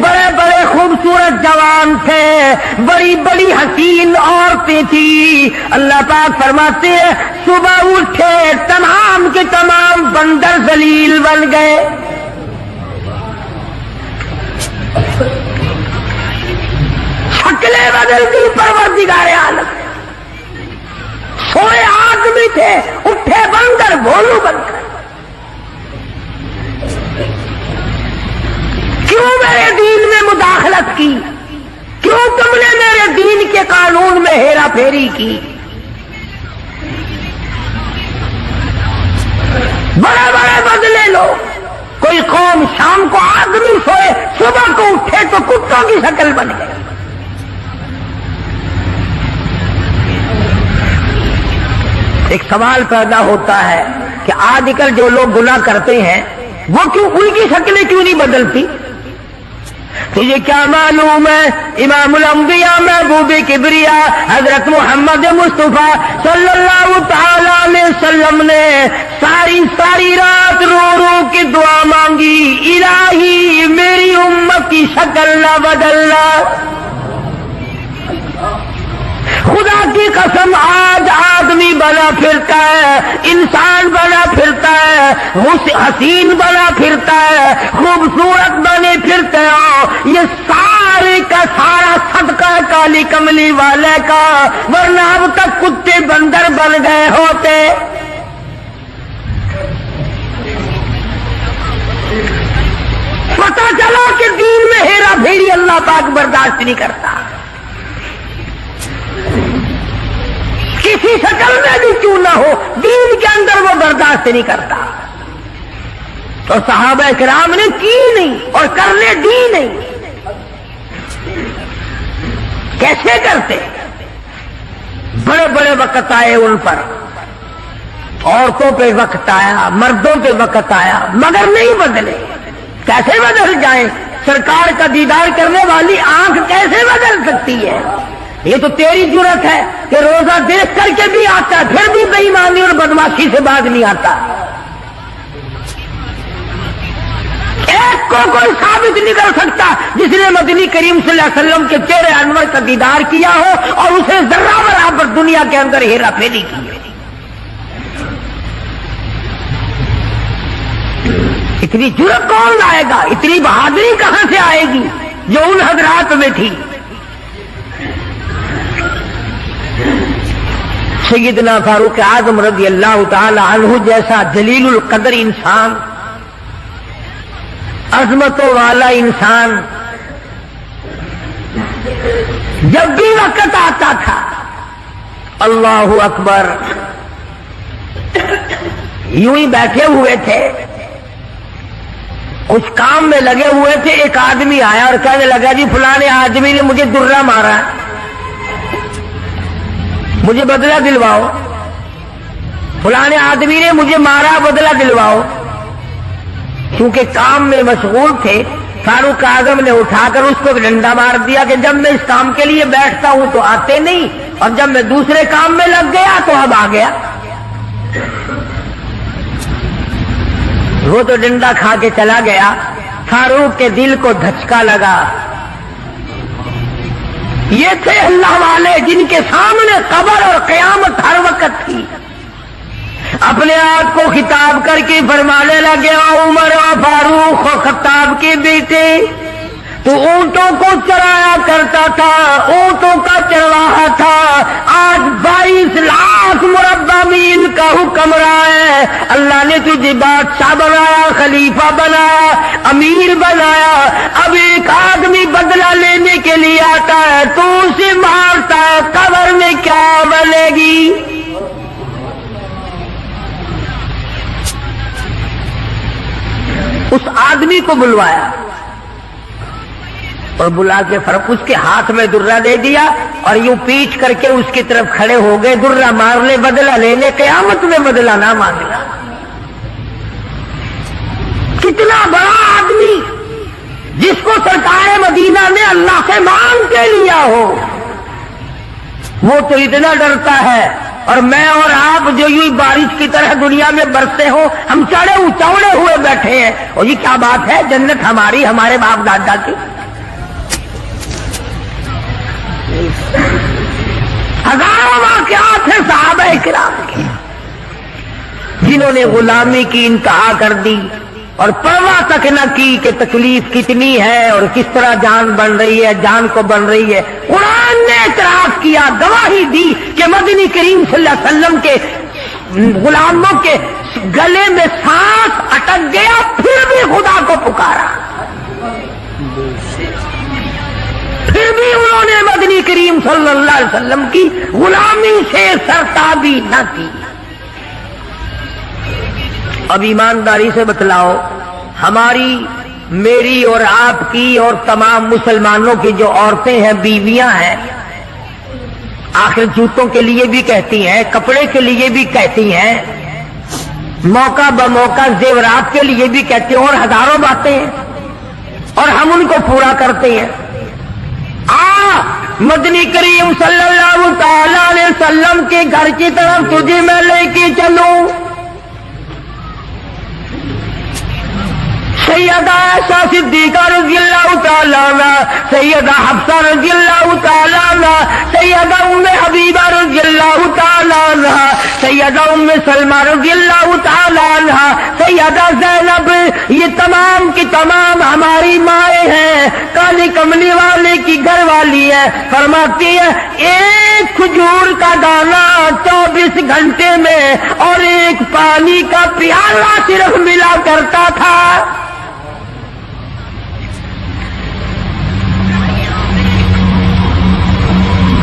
بڑے بڑے خوبصورت جوان تھے، بڑی بڑی حسین عورتیں تھیں، اللہ پاک فرماتے ہیں صبح اٹھے تمام کے تمام بندر ذلیل بن گئے۔ شکلیں بدل گئی پروردگار عالم، سوئے آدمی تھے اٹھے بندر بھولو بن گئے۔ کیوں میرے دین میں مداخلت کی؟ کیوں تم نے میرے دین کے قانون میں ہیرا پھیری کی؟ بڑے بڑے بدلے لو، کوئی قوم شام کو آدمی سوئے صبح کو اٹھے تو کتوں کی شکل بن گئی. ایک سوال پیدا ہوتا ہے کہ آج کل جو لوگ گناہ کرتے ہیں وہ کیوں ان کی شکلیں کیوں نہیں بدلتی؟ تجھے کیا معلوم ہے امام الانبیاء محبوب کبریا حضرت محمد مصطفیٰ صلی اللہ تعالی علیہ وسلم نے ساری رات رو رو کے دعا مانگی، الہی میری امت کی شکل نہ بدلنا. خدا کی قسم آج آدمی بنا پھرتا ہے، انسان بنا پھرتا ہے، حسین بنا پھرتا ہے، خوبصورت بنے پھرتے ہو، یہ سارے کا سارا صدقہ کالی کملی والے کا، ورنہ اب تک کتے بندر بن گئے ہوتے. پتہ چلا کہ دین میں ہیرا پھیری اللہ پاک برداشت نہیں کرتا، کسی شکل میں بھی کیوں نہ ہو، دین کے اندر وہ برداشت نہیں کرتا. تو صحابہ کرام نے کی نہیں اور کرنے دی نہیں. کیسے کرتے؟ بڑے بڑے وقت آئے ان پر، عورتوں پہ وقت آیا، مردوں پہ وقت آیا، مگر نہیں بدلے. کیسے بدل جائیں؟ سرکار کا دیدار کرنے والی آنکھ کیسے بدل سکتی ہے؟ یہ تو تیری جرت ہے کہ روزہ دیکھ کر کے بھی آتا ہے پھر بھی بے ایمانی اور بدماشی سے باز نہیں آتا. ایک کو کوئی ثابت نہیں کر سکتا جس نے مدنی کریم صلی اللہ علیہ وسلم کے چہرے انور کا دیدار کیا ہو اور اسے ذرہ برابر دنیا کے اندر ہیرا پھیری کی ہے. اتنی جرت کون لائے گا؟ اتنی بہادری کہاں سے آئے گی جو ان حضرات میں تھی؟ سیدنا فاروق اعظم رضی اللہ تعالی عنہ جیسا جلیل القدر انسان، عظمتوں والا انسان، جب بھی وقت آتا تھا اللہ اکبر یوں ہی بیٹھے ہوئے تھے، کچھ کام میں لگے ہوئے تھے، ایک آدمی آیا اور کہنے لگا جی فلانے آدمی نے مجھے درہ مارا، مجھے بدلہ دلواؤ. فلانے آدمی نے مجھے مارا، بدلہ دلواؤ. کیونکہ کام میں مشغول تھے، فاروق اعظم نے اٹھا کر اس کو ڈنڈا مار دیا کہ جب میں اس کام کے لیے بیٹھتا ہوں تو آتے نہیں، اور جب میں دوسرے کام میں لگ گیا تو اب آ گیا. وہ تو ڈنڈا کھا کے چلا گیا. فاروق کے دل کو دھچکا لگا. یہ تھے اللہ والے جن کے سامنے قبر اور قیامت ہر وقت تھی. اپنے آپ کو خطاب کر کے فرمانے لگے عمر و فاروق و خطاب کے بیٹے، تو اونٹوں کو چرایا کرتا تھا، اونٹوں کا چرواہا تھا، آج 22 لاکھ مربع میل کا حکمراں ہے. اللہ نے تجھے بادشاہ بنایا، خلیفہ بنایا، امیر بنایا. اب ایک آدمی بدلہ لینے کے لیے آتا ہے تو اسے مارتا ہے، قبر میں کیا بنے گی؟ اس آدمی کو بلوایا اور بلا کے فرق اس کے ہاتھ میں درہ دے دیا اور یوں پیٹ کر کے اس کی طرف کھڑے ہو گئے، درہ مار لے، بدلہ لے لے، قیامت میں بدلہ نہ مانگنا. کتنا بڑا آدمی جس کو سرکار مدینہ نے اللہ سے مانگ کے لیا ہو، وہ تو اتنا ڈرتا ہے. اور میں اور آپ جو یوں بارش کی طرح دنیا میں برستے ہو، ہم چوڑے ہوئے بیٹھے ہیں. اور یہ کیا بات ہے؟ جنت ہماری، ہمارے باپ دادا کی. ہزاروں واقعات ہیں صحابہ کرام کے جنہوں نے غلامی کی انتہا کر دی اور پرواہ تک نہ کی کہ تکلیف کتنی ہے اور کس طرح جان بن رہی ہے، جان کو بن رہی ہے. قرآن نے اعتراف کیا، گواہی دی کہ مدنی کریم صلی اللہ علیہ وسلم کے غلاموں کے گلے میں سانس اٹک گیا، پھر بھی خدا کو پکارا، پھر بھی انہوں نے مدنی کریم صلی اللہ علیہ وسلم کی غلامی سے سرتابی نہ کی. اب ایمانداری سے بتلاؤ، ہماری میری اور آپ کی اور تمام مسلمانوں کی جو عورتیں ہیں، بیویاں ہیں، آخر جوتوں کے لیے بھی کہتی ہیں، کپڑے کے لیے بھی کہتی ہیں، موقع بموقع زیورات کے لیے بھی کہتے ہیں، اور ہزاروں باتیں ہیں، اور ہم ان کو پورا کرتے ہیں۔ مدنی کریم صلی اللہ تعالی علیہ وسلم کے گھر کی طرف تجھے میں لے کے چلوں۔ سیدہ عائشہ صدیقہ رضی اللہ تعالی عنہ، سیدہ حفصہ رضی اللہ تعالی عنہ، سیدہ ام حبیبہ رضی اللہ تعالی عنہ، سیدہ ام سلمہ رضی اللہ تعالی عنہ، سیدہ زینب، یہ تمام کی تمام ہماری مائیں ہیں، کالی کملی والے کی گھر والی ہے۔ فرماتی ہے ایک کھجور کا دانہ 24 گھنٹے میں اور ایک پانی کا پیالہ صرف ملا کرتا تھا۔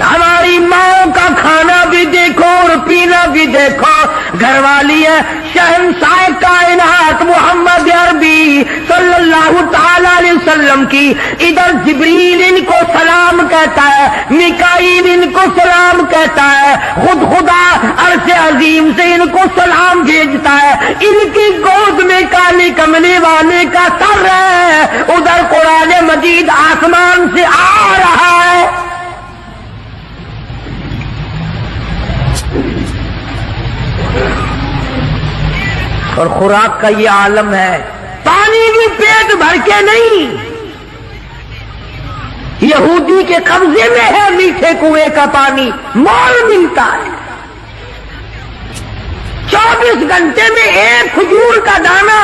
ہماری ماں کا کھانا بھی دیکھو اور پینا بھی دیکھو، گھر والی ہے شہنشاہ کائنات محمد عربی صلی اللہ تعالی علیہ وسلم کی، ادھر جبریل ان کو سلام کہتا ہے، میکائیل ان کو سلام کہتا ہے، خود خدا عرش عظیم سے ان کو سلام بھیجتا ہے، ان کی گود میں کالی کملی والے کا سر ہے، ادھر قرآن مجید آسمان سے آ رہا ہے۔ اور خوراک کا یہ عالم ہے، پانی بھی پیٹ بھر کے نہیں، یہودی کے قبضے میں ہے میٹھے کنویں کا پانی، مول ملتا ہے۔ 24 گھنٹے میں ایک کھجور کا دانہ۔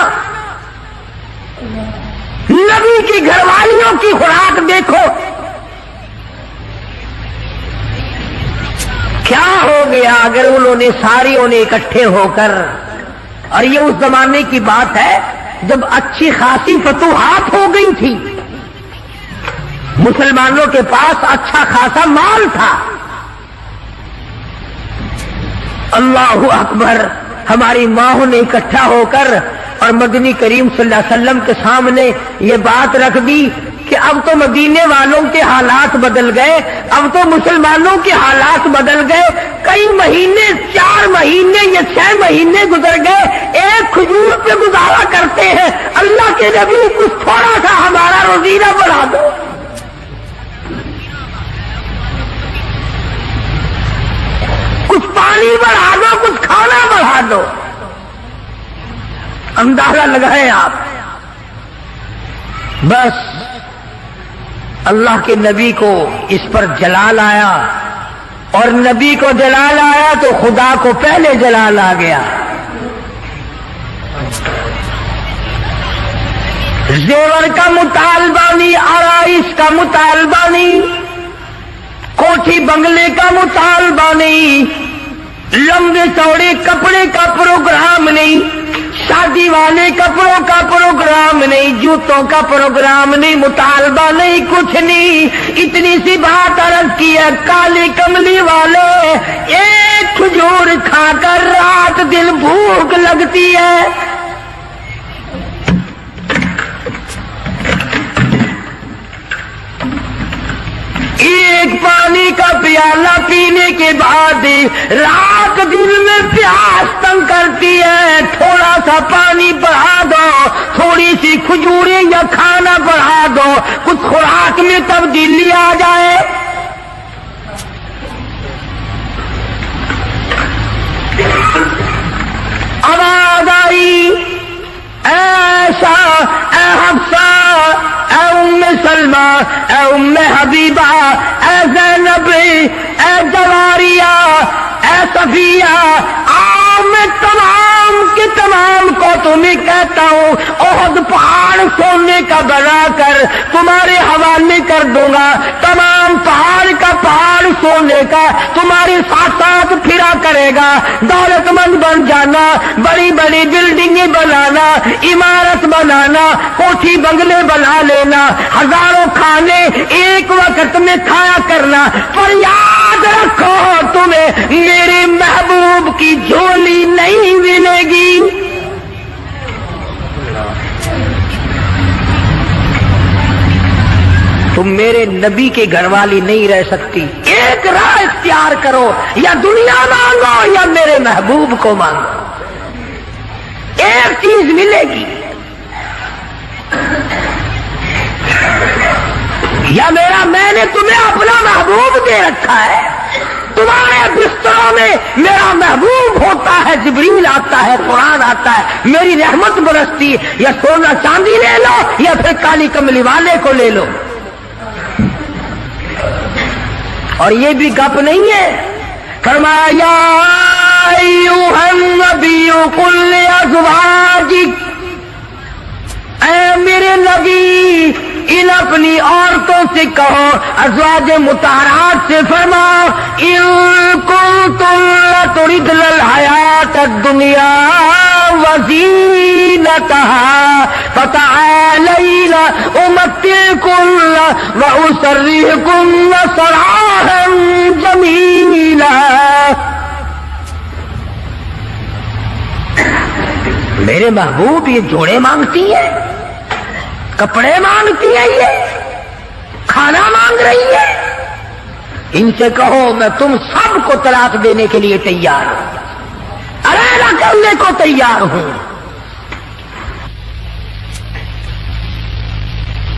نبی کی گھر والیوں کی خوراک دیکھو، کیا ہو گیا اگر انہوں نے ساریوں نے اکٹھے ہو کر، اور یہ اس زمانے کی بات ہے جب اچھی خاصی فتوحات ہو گئی تھی، مسلمانوں کے پاس اچھا خاصا مال تھا۔ اللہ اکبر، ہماری ماں نے اکٹھا ہو کر اور مدنی کریم صلی اللہ علیہ وسلم کے سامنے یہ بات رکھ دی کہ اب تو مدینے والوں کے حالات بدل گئے، اب تو مسلمانوں کے حالات بدل گئے، کئی مہینے 4 مہینے یا 6 مہینے گزر گئے، ایک کھجور پہ گزارا کرتے ہیں، اللہ کے نبی کچھ تھوڑا سا ہمارا روزینہ بڑھا دو۔ کچھ پانی بڑھا دو، کچھ کھانا بڑھا دو۔ اندازہ لگائیں آپ، بس اللہ کے نبی کو اس پر جلال آیا، اور نبی کو جلال آیا تو خدا کو پہلے جلال آ گیا۔ زیور کا مطالبہ نہیں، آرائش کا مطالبہ نہیں، کوٹھی بنگلے کا مطالبہ نہیں، لمبے چوڑے کپڑے کا پروگرام نہیں، شادی والے کپڑوں کا پروگرام نہیں، جوتوں کا پروگرام نہیں، مطالبہ نہیں، کچھ نہیں، اتنی سی بات عرض کی ہے، کالی کملی والے ایک کھجور کھا کر رات دن بھوک لگتی ہے، ایک پانی کا پیالہ پینے کے بعد رات دن میں پیاس تنگ کرتی ہے، تھوڑا سا پانی بڑھا دو، تھوڑی سی کھجوریں یا کھانا بڑھا دو، کچھ خوراک میں تبدیلی آ جائے۔ آواز آئی، ایسا اے حفصہ، اے ام سلمہ، اے ام حبیبہ، اے زینب، اے جواریہ، اے صفیہ، میں تمام کے تمام کو تمہیں کہتا ہوں، احد پہاڑ سونے کا بنا کر تمہارے حوالے کر دوں گا، تمام پہاڑ کا پہاڑ سونے کا تمہارے ساتھ ساتھ پھرا کرے گا، دولت مند بن جانا، بڑی بڑی بلڈنگیں بنانا، عمارت بنانا، کوٹھی بنگلے بنا لینا، ہزاروں کھانے ایک وقت میں کھایا کرنا، پر یاد رکھو تمہیں میرے محبوب کی جھولی نہیں ملے گی۔ تم میرے نبی کے گھر والی نہیں رہ سکتی، ایک راہ اختیار کرو، یا دنیا مانگو یا میرے محبوب کو مانگو، ایک چیز ملے گی، یا میں نے تمہیں اپنا محبوب دے رکھا ہے، تمہارے بستروں میں میرا محبوب ہوتا ہے، جبریل آتا ہے، قرآن آتا ہے، میری رحمت برستی، یا سونا چاندی لے لو یا پھر کالی کملی والے کو لے لو۔ اور یہ بھی گپ نہیں ہے، فرمایا یا ایھا النبی قل لازواجک، اے میرے نبی ان اپنی عورتوں سے کہو، ازواج مطہرات سے فرماؤ، ان کنتم لتردن الحیات الدنیا وزینتہا فتعالین امتعکن واسرحکن سراحا جمیلا۔ میرے محبوب یہ جوڑے مانگتی ہے، کپڑے مانگتی ہے، یہ کھانا مانگ رہی ہے، ان سے کہو میں تم سب کو طلاق دینے کے لیے تیار ہوں، علیحدہ کرنے کو تیار ہوں۔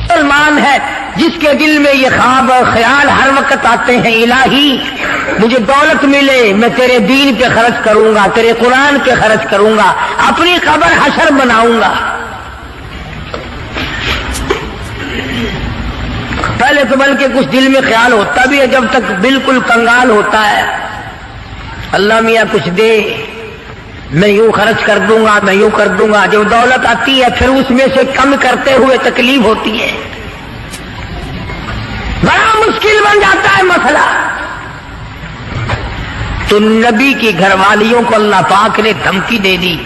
مسلمان ہے جس کے دل میں یہ خواب اور خیال ہر وقت آتے ہیں، الہی مجھے دولت ملے، میں تیرے دین پہ خرچ کروں گا، تیرے قرآن پہ خرچ کروں گا، اپنی قبر حشر بناؤں گا۔ پہلے تو بلکہ کچھ دل میں خیال ہوتا بھی ہے، جب تک بالکل کنگال ہوتا ہے، اللہ میاں کچھ دے، میں یوں خرچ کر دوں گا، میں یوں کر دوں گا۔ جب دولت آتی ہے پھر اس میں سے کم کرتے ہوئے تکلیف ہوتی ہے، بڑا مشکل بن جاتا ہے مسئلہ۔ تو نبی کی گھر والیوں کو اللہ پاک نے دھمکی دے دی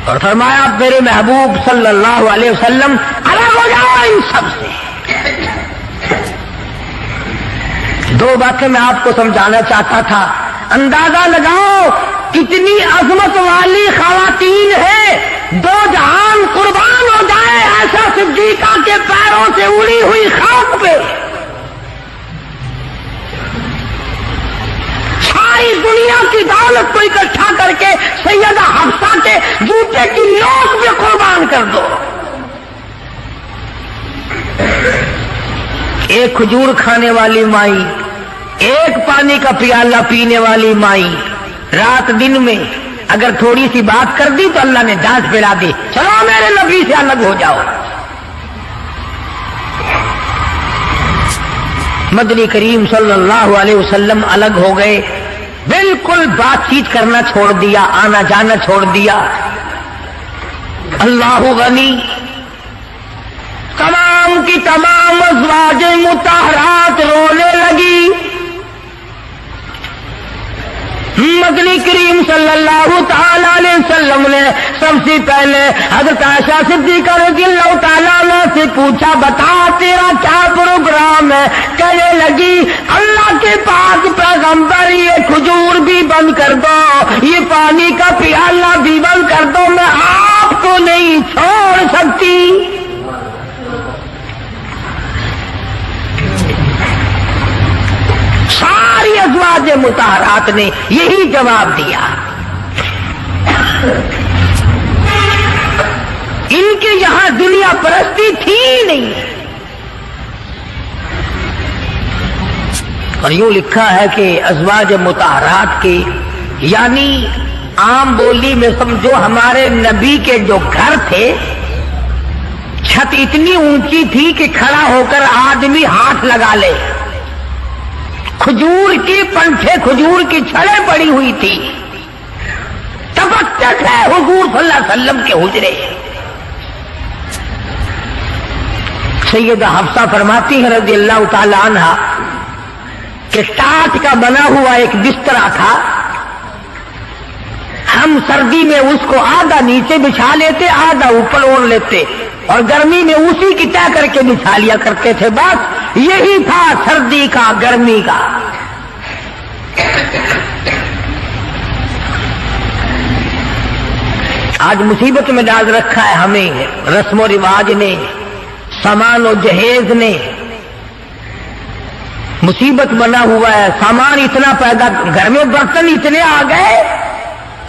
اور فرمایا میرے محبوب صلی اللہ علیہ وسلم الگ ہو جاؤ ان سب سے۔ دو باتیں میں آپ کو سمجھانا چاہتا تھا، اندازہ لگاؤ کتنی عظمت والی خواتین ہیں، دو جہان قربان ہو جائے ایسا صدیقہ کے پیروں سے اڑی ہوئی خاک پہ، ساری دنیا کی دولت کو اکٹھا کر کے سیدہ حفصہ کے جوتے کی نوک پہ قربان کر دو۔ ایک کھجور کھانے والی مائی، ایک پانی کا پیالہ پینے والی مائی، رات دن میں اگر تھوڑی سی بات کر دی تو اللہ نے ڈانٹ پھیلا دی، چلو میرے نبی سے الگ ہو جاؤ۔ مدنی کریم صلی اللہ علیہ وسلم الگ ہو گئے، بالکل بات چیت کرنا چھوڑ دیا، آنا جانا چھوڑ دیا۔ اللہ غنی، تمام کی تمام ازواج مطہرات رونے لگی۔ مدنی کریم صلی اللہ تعالی علیہ وسلم نے سب سے پہلے حضرت عائشہ صدیقہ رضی اللہ تعالیٰ عنہ سے پوچھا، بتا تیرا کیا پروگرام ہے؟ کہنے لگی اللہ کے پاک پیغمبر یہ کھجور بھی بند کر دو، یہ پانی کا پیالہ بھی بند کر دو، میں آپ کو نہیں چھوڑ سکتی۔ ساری ازواج مطہرات نے یہی جواب دیا۔ ان کے یہاں دنیا پرستی تھی نہیں، اور یوں لکھا ہے کہ ازواج مطہرات کے یعنی عام بولی میں سمجھو ہمارے نبی کے جو گھر تھے، چھت اتنی اونچی تھی کہ کھڑا ہو کر آدمی ہاتھ لگا لے، کھجور کی پنکھے، کھجور کی چھڑیں پڑی ہوئی تھی، ٹپک ٹک ہے حضور صلی اللہ علیہ وسلم کے حجرے۔ سیدہ حفصہ فرماتی ہے رضی اللہ تعالی عنہا کہ ٹاٹ کا بنا ہوا ایک بسترا تھا، ہم سردی میں اس کو آدھا نیچے بچھا لیتے، آدھا اوپر اوڑھ لیتے، اور گرمی میں اسی کی طے کر کے بچھا لیا کرتے تھے۔ بس یہی تھا سردی کا، گرمی کا۔ آج مصیبت میں ڈال رکھا ہے ہمیں رسم و رواج نے، سامان و جہیز نے، مصیبت بنا ہوا ہے، سامان اتنا پیدا، گھر میں برتن اتنے آ گئے،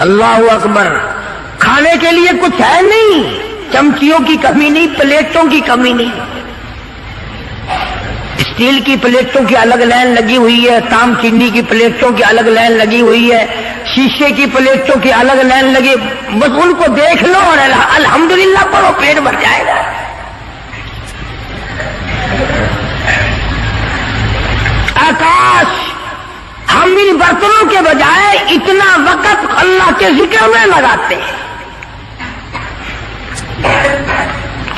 اللہ اکبر، کھانے کے لیے کچھ ہے نہیں، چمچیوں کی کمی نہیں، پلیٹوں کی کمی نہیں، اسٹیل کی پلیٹوں کی الگ لائن لگی ہوئی ہے، تام چینی کی پلیٹوں کی الگ لائن لگی ہوئی ہے، شیشے کی پلیٹوں کی الگ لائن لگی، بس ان کو دیکھ لو اور الحمدللہ پڑھو، پیٹ بھر جائے گا۔ آکاش، ہم ان برتنوں کے بجائے اتنا وقت اللہ کے ذکر میں لگاتے ہیں،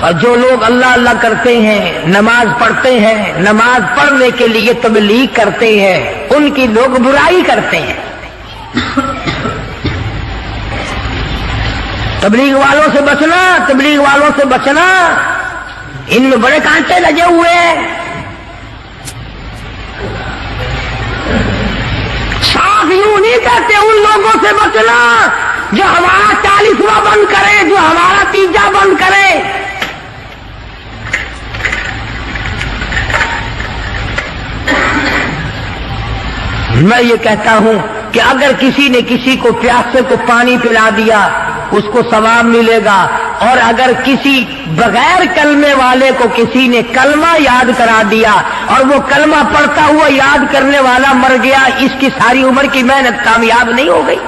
اور جو لوگ اللہ اللہ کرتے ہیں، نماز پڑھتے ہیں، نماز پڑھنے کے لیے تبلیغ کرتے ہیں، ان کی لوگ برائی کرتے ہیں۔ تبلیغ والوں سے بچنا، تبلیغ والوں سے بچنا، ان میں بڑے کانٹے لگے ہوئے ہیں۔ صاف یوں نہیں کہتے ان لوگوں سے بچنا جو ہمارا 40واں بند کرے، جو ہمارا 30 بند کرے۔ میں یہ کہتا ہوں کہ اگر کسی نے کسی کو پیاسے کو پانی پلا دیا اس کو ثواب ملے گا، اور اگر کسی بغیر کلمے والے کو کسی نے کلمہ یاد کرا دیا اور وہ کلمہ پڑھتا ہوا یاد کرنے والا مر گیا، اس کی ساری عمر کی محنت کامیاب نہیں ہو گئی؟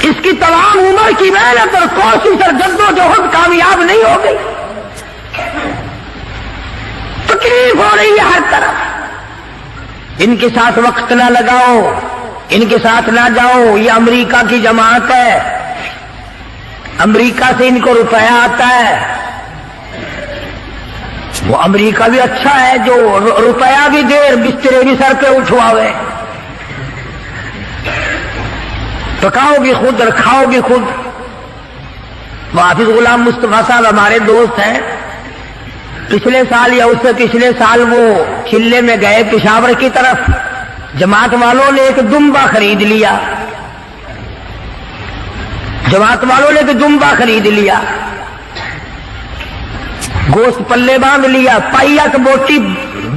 اس کی تمام عمر کی محنت اور کوشش اور جدوجہد کامیاب نہیں ہو گئی؟ تکلیف ہو رہی ہے ہر طرف۔ ان کے ساتھ وقت نہ لگاؤ، ان کے ساتھ نہ جاؤ، یہ امریکہ کی جماعت ہے، امریکہ سے ان کو روپیہ آتا ہے، وہ امریکہ بھی اچھا ہے جو روپیہ بھی دے، بسترے بھی سر پہ اٹھواوے، پکاؤ بھی خود اور کھاؤ بھی خود۔ حافظ غلام مصطفیٰ صاحب ہمارے دوست ہیں، پچھلے سال یا اس سے پچھلے سال وہ چلے میں گئے پشاور کی طرف، جماعت والوں نے ایک دمبا خرید لیا، جماعت والوں نے ایک دمبا خرید لیا، گوشت پلے باندھ لیا، پائیا کی بوٹی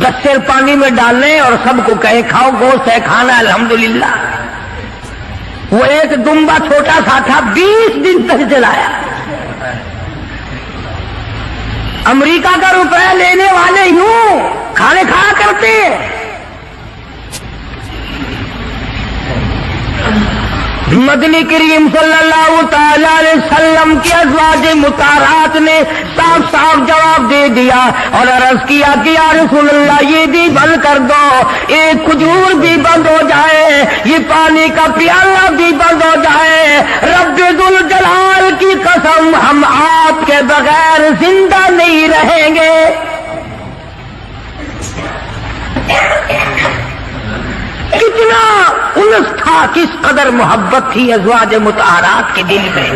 10 سیر پانی میں ڈالنے اور سب کو کہے کھاؤ، گوشت ہے کھانا الحمدللہ۔ وہ ایک دمبا چھوٹا سا تھا، 20 دن تک چلایا۔ امریکہ کا روپیہ لینے والے یوں کھانے کھایا کرتے ہیں۔ مدنی کریم صلی اللہ تعالی علیہ وسلم کی ازواج مطہرات نے صاف صاف جواب دے دیا اور عرض کیا کہ یا رسول اللہ یہ بھی بند کر دو، ایک کھجور بھی بند ہو جائے، یہ پانی کا پیالہ بھی بند ہو جائے، رب ذوالجلال کی قسم ہم آپ کے بغیر زندہ نہیں رہیں گے۔ کتنا انس تھا، کس قدر محبت تھی ازواج مطہرات کے دل میں۔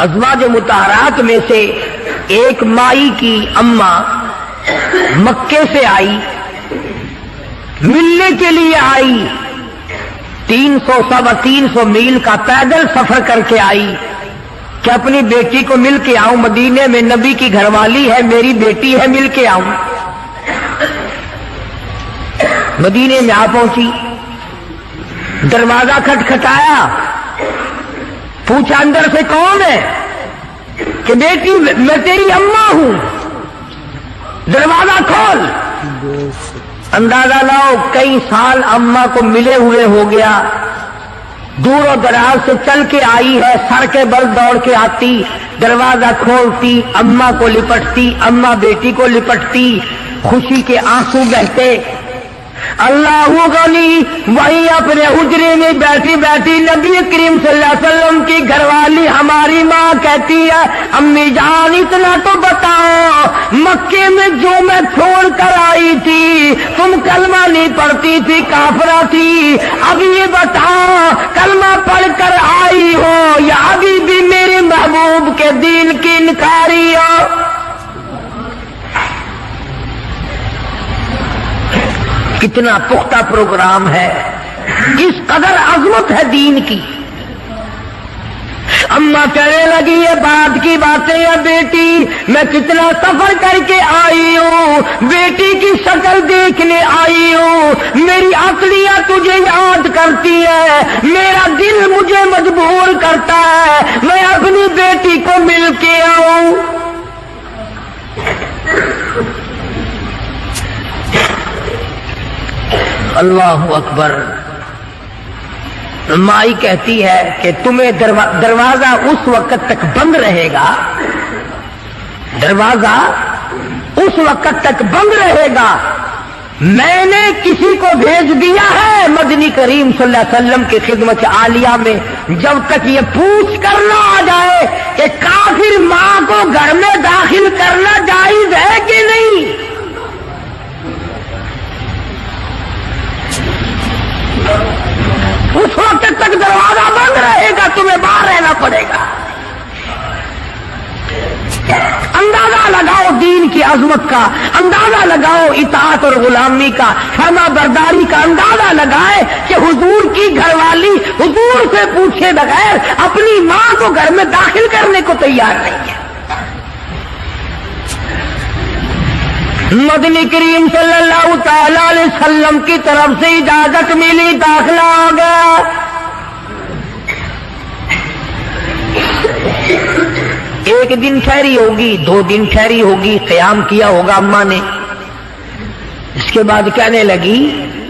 ازواج مطہرات میں سے ایک مائی کی اماں مکے سے آئی، ملنے کے لیے آئی، 300 میل کا پیدل سفر کر کے آئی کہ اپنی بیٹی کو مل کے آؤں، مدینے میں نبی کی گھر والی ہے، میری بیٹی ہے، مل کے آؤں۔ مدینے میں آ پہنچی، دروازہ کھٹکھٹایا، پوچھا اندر سے کون ہے؟ کہ بیٹی میں تیری اماں ہوں، دروازہ کھول۔ اندازہ لاؤ کئی سال اماں کو ملے ہوئے ہو گیا، دور و دراز سے چل کے آئی ہے، سر کے بل دوڑ کے آتی، دروازہ کھولتی، اماں کو لپٹتی، اماں بیٹی کو لپٹتی، خوشی کے آنسو بہتے۔ اللہ غنی وہیں اپنے حجرے میں بیٹھی بیٹھی نبی کریم صلی اللہ علیہ وسلم کی گھر والی ہماری ماں کہتی ہے امی جان اتنا تو بتاؤ، مکے میں جو میں چھوڑ کر آئی تھی تم کلمہ نہیں پڑھتی تھی، کافرہ تھی، اب یہ بتاؤ کلمہ پڑھ کر آئی ہو یا ابھی بھی میرے محبوب کے دین کی انکاری ہو؟ کتنا پختہ پروگرام ہے، کس قدر عظمت ہے دین کی۔ اما کہنے لگی یہ بات کی باتیں ہے بیٹی، میں کتنا سفر کر کے آئی ہوں، بیٹی کی شکل دیکھنے آئی ہوں، میری عقلیاں تجھے یاد کرتی ہے، میرا دل مجھے مجبور کرتا ہے میں اپنی بیٹی کو مل کے آؤں۔ اللہ اکبر۔ مائی کہتی ہے کہ تمہیں دروازہ اس وقت تک بند رہے گا، دروازہ اس وقت تک بند رہے گا، میں نے کسی کو بھیج دیا ہے مدنی کریم صلی اللہ علیہ وسلم کی خدمت عالیہ میں، جب تک یہ پوچھ کر نہ آ جائے کہ کافر ماں کو گھر میں داخل کرنا جائز ہے کہ نہیں۔ اس وقت تک دروازہ بند رہے گا، تمہیں باہر رہنا پڑے گا۔ اندازہ لگاؤ دین کی عظمت کا، اندازہ لگاؤ اطاعت اور غلامی کا، فرما برداری کا، اندازہ لگائے کہ حضور کی گھر والی حضور سے پوچھے بغیر اپنی ماں کو گھر میں داخل کرنے کو تیار نہیں ہے۔ مدنی کریم صلی اللہ تعالی علیہ وسلم کی طرف سے اجازت ملی، داخلہ آ گیا۔ ایک دن ٹھہری ہوگی، 2 دن ٹھہری ہوگی، قیام کیا ہوگا اماں نے، اس کے بعد کہنے لگی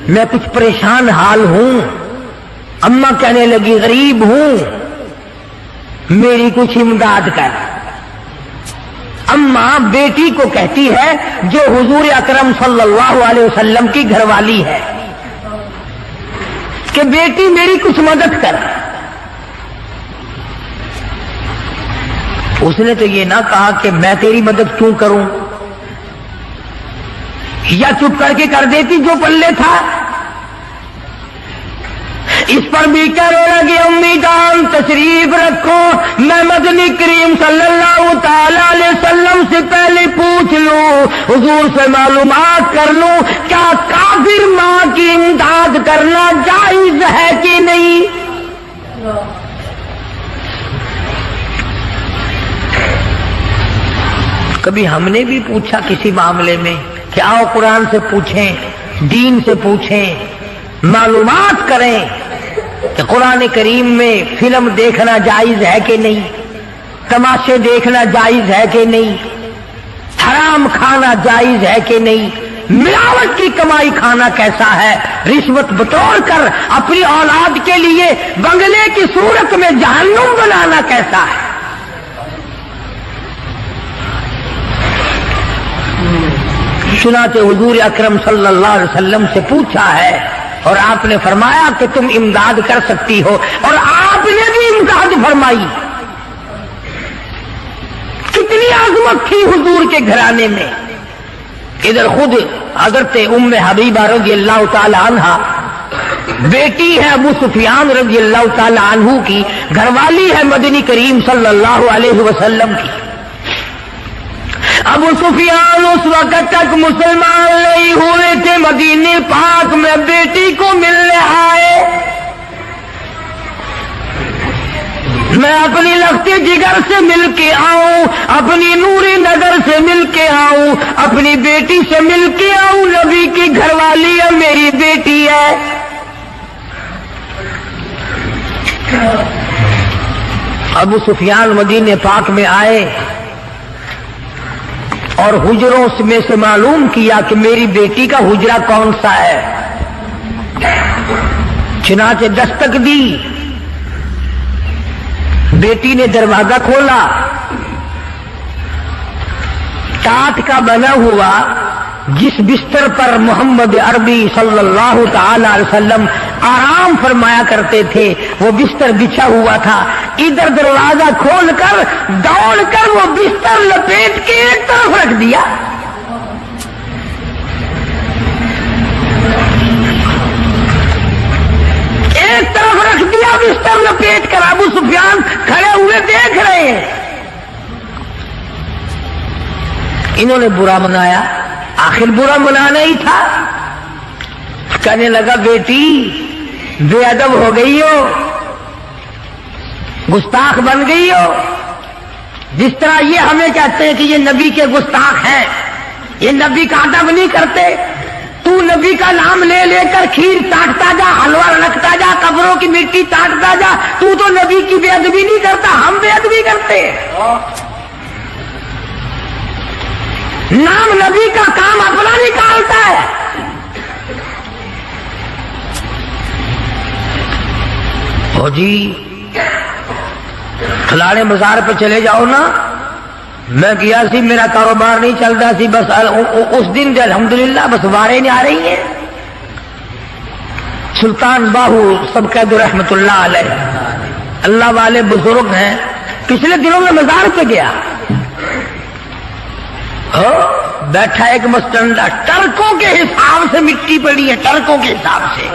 میں کچھ پریشان حال ہوں۔ اماں کہنے لگی غریب ہوں، میری کچھ امداد کر۔ اماں بیٹی کو کہتی ہے جو حضور اکرم صلی اللہ علیہ وسلم کی گھر والی ہے کہ بیٹی میری کچھ مدد کر۔ اس نے تو یہ نہ کہا کہ میں تیری مدد کیوں کروں، یا چپ کر کے کر دیتی جو پلے تھا۔ اس پر بھی کہنے لگی امی جان تشریف رکھو، میں مدنی کریم صلی اللہ تعالی علیہ وسلم سے پہلے پوچھ لوں، حضور سے معلومات کر لوں کیا کافر ماں کی امداد کرنا جائز ہے کہ نہیں۔ کبھی ہم نے بھی پوچھا کسی معاملے میں کہ آؤ قرآن سے پوچھیں، دین سے پوچھیں، معلومات کریں کہ قرآن کریم میں فلم دیکھنا جائز ہے کہ نہیں، تماشے دیکھنا جائز ہے کہ نہیں، حرام کھانا جائز ہے کہ نہیں، ملاوٹ کی کمائی کھانا کیسا ہے، رشوت بٹور کر اپنی اولاد کے لیے بنگلے کی صورت میں جہنم بنانا کیسا ہے۔ چنانچہ حضور اکرم صلی اللہ علیہ وسلم سے پوچھا ہے اور آپ نے فرمایا کہ تم امداد کر سکتی ہو، اور آپ نے بھی امداد فرمائی۔ کتنی عظمت تھی حضور کے گھرانے میں۔ ادھر خود حضرت ام حبیبہ رضی اللہ تعالی عنہا بیٹی ہے ابو سفیان رضی اللہ تعالی عنہ کی، گھر والی ہے مدنی کریم صلی اللہ علیہ وسلم کی۔ ابو سفیان اس وقت تک مسلمان نہیں ہوئے تھے، مدینے پاک میں بیٹی کو ملنے آئے۔ میں اپنی لختی جگر سے مل کے آؤں، اپنی نوری نظر سے مل کے آؤں، اپنی بیٹی سے مل کے آؤں، نبی کی گھر والی ہے، میری بیٹی ہے۔ ابو سفیان مدینے پاک میں آئے اور حجروں میں سے معلوم کیا کہ میری بیٹی کا حجرہ کون سا ہے۔ چنانچہ دستک دی، بیٹی نے دروازہ کھولا، ٹاٹ کا بنا ہوا جس بستر پر محمد عربی صلی اللہ تعالی علیہ وسلم آرام فرمایا کرتے تھے وہ بستر بچھا ہوا تھا۔ ادھر دروازہ کھول کر دوڑ کر وہ بستر لپیٹ کے ایک طرف رکھ دیا۔ ایک طرف رکھ دیا بستر لپیٹ کر۔ ابو سفیان کھڑے ہوئے دیکھ رہے ہیں۔ انہوں نے برا منایا، آخر برا منانا ہی تھا۔ کہنے لگا بیٹی بے ادب ہو گئی ہو، گستاخ بن گئی ہو. جس طرح یہ ہمیں کہتے ہیں کہ یہ نبی کے گستاخ ہیں، یہ نبی کا ادب نہیں کرتے. تو نبی کا نام لے لے کر کھیر چاٹتا جا، حلوہ رکھتا جا، قبروں کی مٹی چاٹتا جا. تو نبی کی بے ادبی نہیں کرتا، ہم بے ادبی کرتے ہیں. نام نبی کا کام اپنا نکالتا ہے. ہو جی فلانے بازار پہ چلے جاؤ نا، میں گیا سی، میرا کاروبار نہیں چلتا سی، بس اس دن الحمدللہ بس وارے نہیں آ رہی ہیں. سلطان باہو سب قید رحمت اللہ علیہ، اللہ والے بزرگ ہیں. پچھلے دنوں میں مزار پہ گیا، بیٹھا ایک مستنڈا، ٹرکوں کے حساب سے مٹی پڑی ہے، ٹرکوں کے حساب سے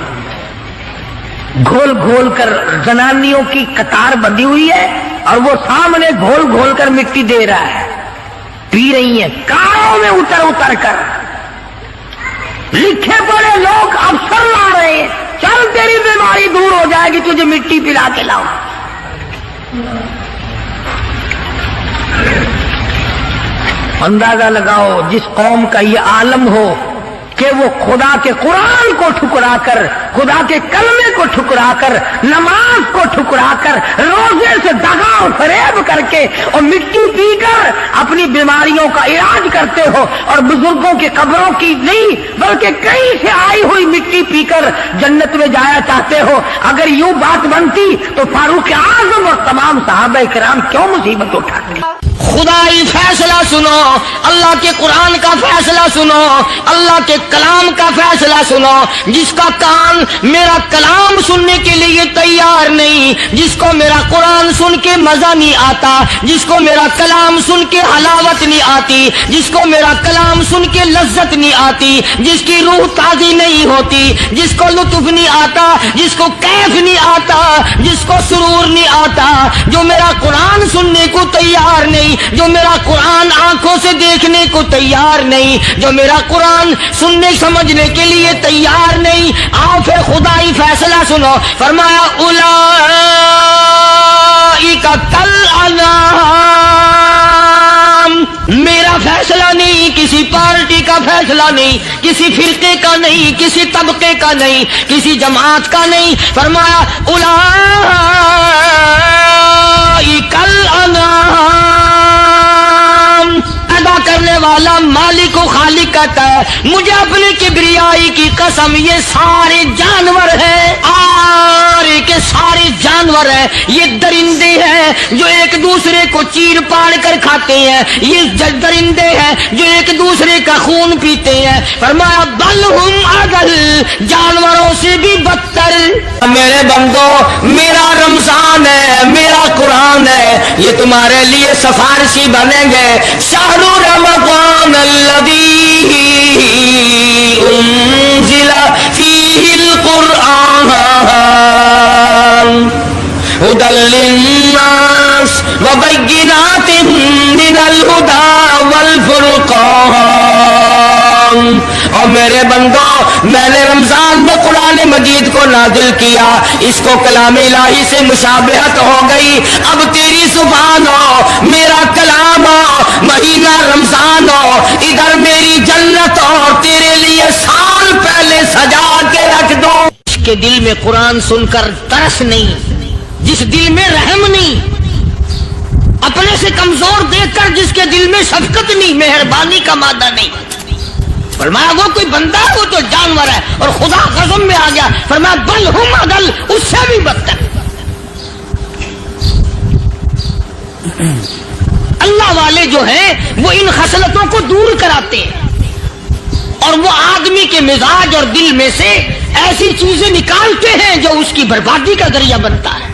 گھول گھول کر زنانیوں کی قطار بندھی ہوئی ہے، اور وہ سامنے گھول گھول کر مٹی دے رہا ہے، پی رہی ہیں کاروں میں اتر اتر کر. لکھے پڑے لوگ افسر لا رہے ہیں، چل تیری بیماری دور ہو جائے گی، تجھے مٹی پلا کے لاؤ. اندازہ لگاؤ جس قوم کا یہ عالم ہو کہ وہ خدا کے قرآن کو ٹھکرا کر، خدا کے کلمے کو ٹھکرا کر، نماز کو ٹھکرا کر، روزے سے دغا اور فریب کر کے اور مٹی پی کر اپنی بیماریوں کا علاج کرتے ہو، اور بزرگوں کی قبروں کی نہیں بلکہ کہیں سے آئی ہوئی مٹی پی کر جنت میں جایا چاہتے ہو. اگر یوں بات بنتی تو فاروق اعظم اور تمام صحابہ کرام کیوں مصیبت اٹھاتے؟ خدائی فیصلہ سنو، اللہ کے قرآن کا فیصلہ سنو، اللہ کے کلام کا فیصلہ سنو. جس کا کان میرا کلام سننے کے لیے تیار نہیں، جس کو میرا قرآن سن کے مزہ نہیں آتا، جس کو میرا کلام سن کے حلاوت نہیں آتی، جس کو میرا کلام سن کے لذت نہیں آتی، جس کی روح تازی نہیں ہوتی، جس کو لطف نہیں آتا، جس کو کیف نہیں آتا، جس کو سرور نہیں آتا، جو میرا قرآن سننے کو تیار نہیں، جو میرا قرآن آنکھوں سے دیکھنے کو تیار نہیں، جو میرا قرآن سننے سمجھنے کے لیے تیار نہیں. آؤ پھر خدائی فیصلہ سنو. فرمایا اولئک کالانعام. میرا فیصلہ نہیں، کسی پارٹی کا فیصلہ نہیں، کسی فرقے کا نہیں، کسی طبقے کا نہیں، کسی جماعت کا نہیں. فرمایا اولئک کالانعام. پیدا کرنے والا مالک و خالق کہتا ہے مجھے اپنی کبریائی کی قسم، یہ سارے جانور ہیں، سارے کے سارے جانور ہیں. یہ درندے ہیں جو ایک دوسرے کو چیر پاڑ کر کھاتے ہیں، یہ درندے ہیں جو ایک دوسرے کا خون پیتے ہیں. فرمایا بل ہم اضل، جانوروں سے بھی بدتر. میرے بندو، میرا رمضان ہے، میرا قرآن ہے، یہ تمہارے لیے سفارشی بنیں گے. شہر رمضان الذی انزل فیہ القرآن ھدی للناس وبینات من الھدی والفرقان. اور میرے بندو، میں نے رمضان میں قرآن مجید کو نازل کیا، اس کو کلام الہی سے مشابہت ہو گئی. اب تیری زبان ہو، میرا کلام ہو، مہینہ رمضان ہو، ادھر میری جنت ہو، تیرے لیے سال پہلے سجا کے رکھ دو. جس کے دل میں قرآن سن کر ترس نہیں، جس دل میں رحم نہیں، اپنے سے کمزور دیکھ کر جس کے دل میں شفقت نہیں، مہربانی کا مادہ نہیں. فرمایا وہ کوئی بندہ ہے، وہ تو جانور ہے. اور خدا قسم میں آ گیا، فرمایا بل ہم اضل، اس سے بھی بدتر. اللہ والے جو ہیں وہ ان خصلتوں کو دور کراتے ہیں، اور وہ آدمی کے مزاج اور دل میں سے ایسی چیزیں نکالتے ہیں جو اس کی بربادی کا ذریعہ بنتا ہے.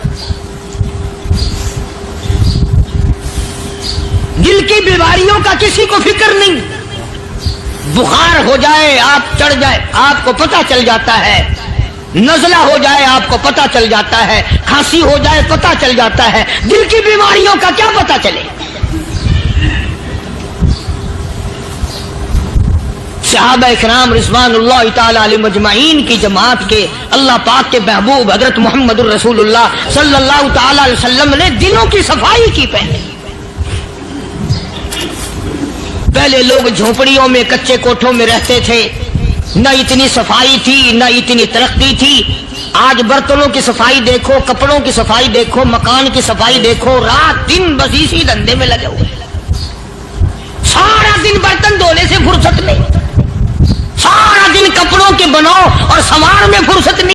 دل کی بیماریوں کا کسی کو فکر نہیں. بخار ہو جائے، آپ چڑھ جائے، آپ کو پتہ چل جاتا ہے. نزلہ ہو جائے، آپ کو پتہ چل جاتا ہے. کھانسی ہو جائے، پتہ چل جاتا ہے. دل کی بیماریوں کا کیا پتہ چلے؟ صحابہ اکرام رضوان اللہ تعالی علیہم اجمعین کی جماعت کے اللہ پاک کے محبوب حضرت محمد الرسول اللہ صلی اللہ تعالی علیہ وسلم نے دلوں کی صفائی کی. پہلے لوگ جھونپڑیوں میں کچے کوٹھوں میں رہتے تھے، نہ اتنی صفائی تھی نہ اتنی ترقی تھی. آج برتنوں کی صفائی دیکھو، کپڑوں کی صفائی دیکھو، مکان کی صفائی دیکھو، رات دن بس اسی دھندے میں لگے ہوئے. سارا دن برتن دھونے سے فرصت نہیں، سارا دن کپڑوں کے بناؤ اور سنوار میں فرصت نہیں.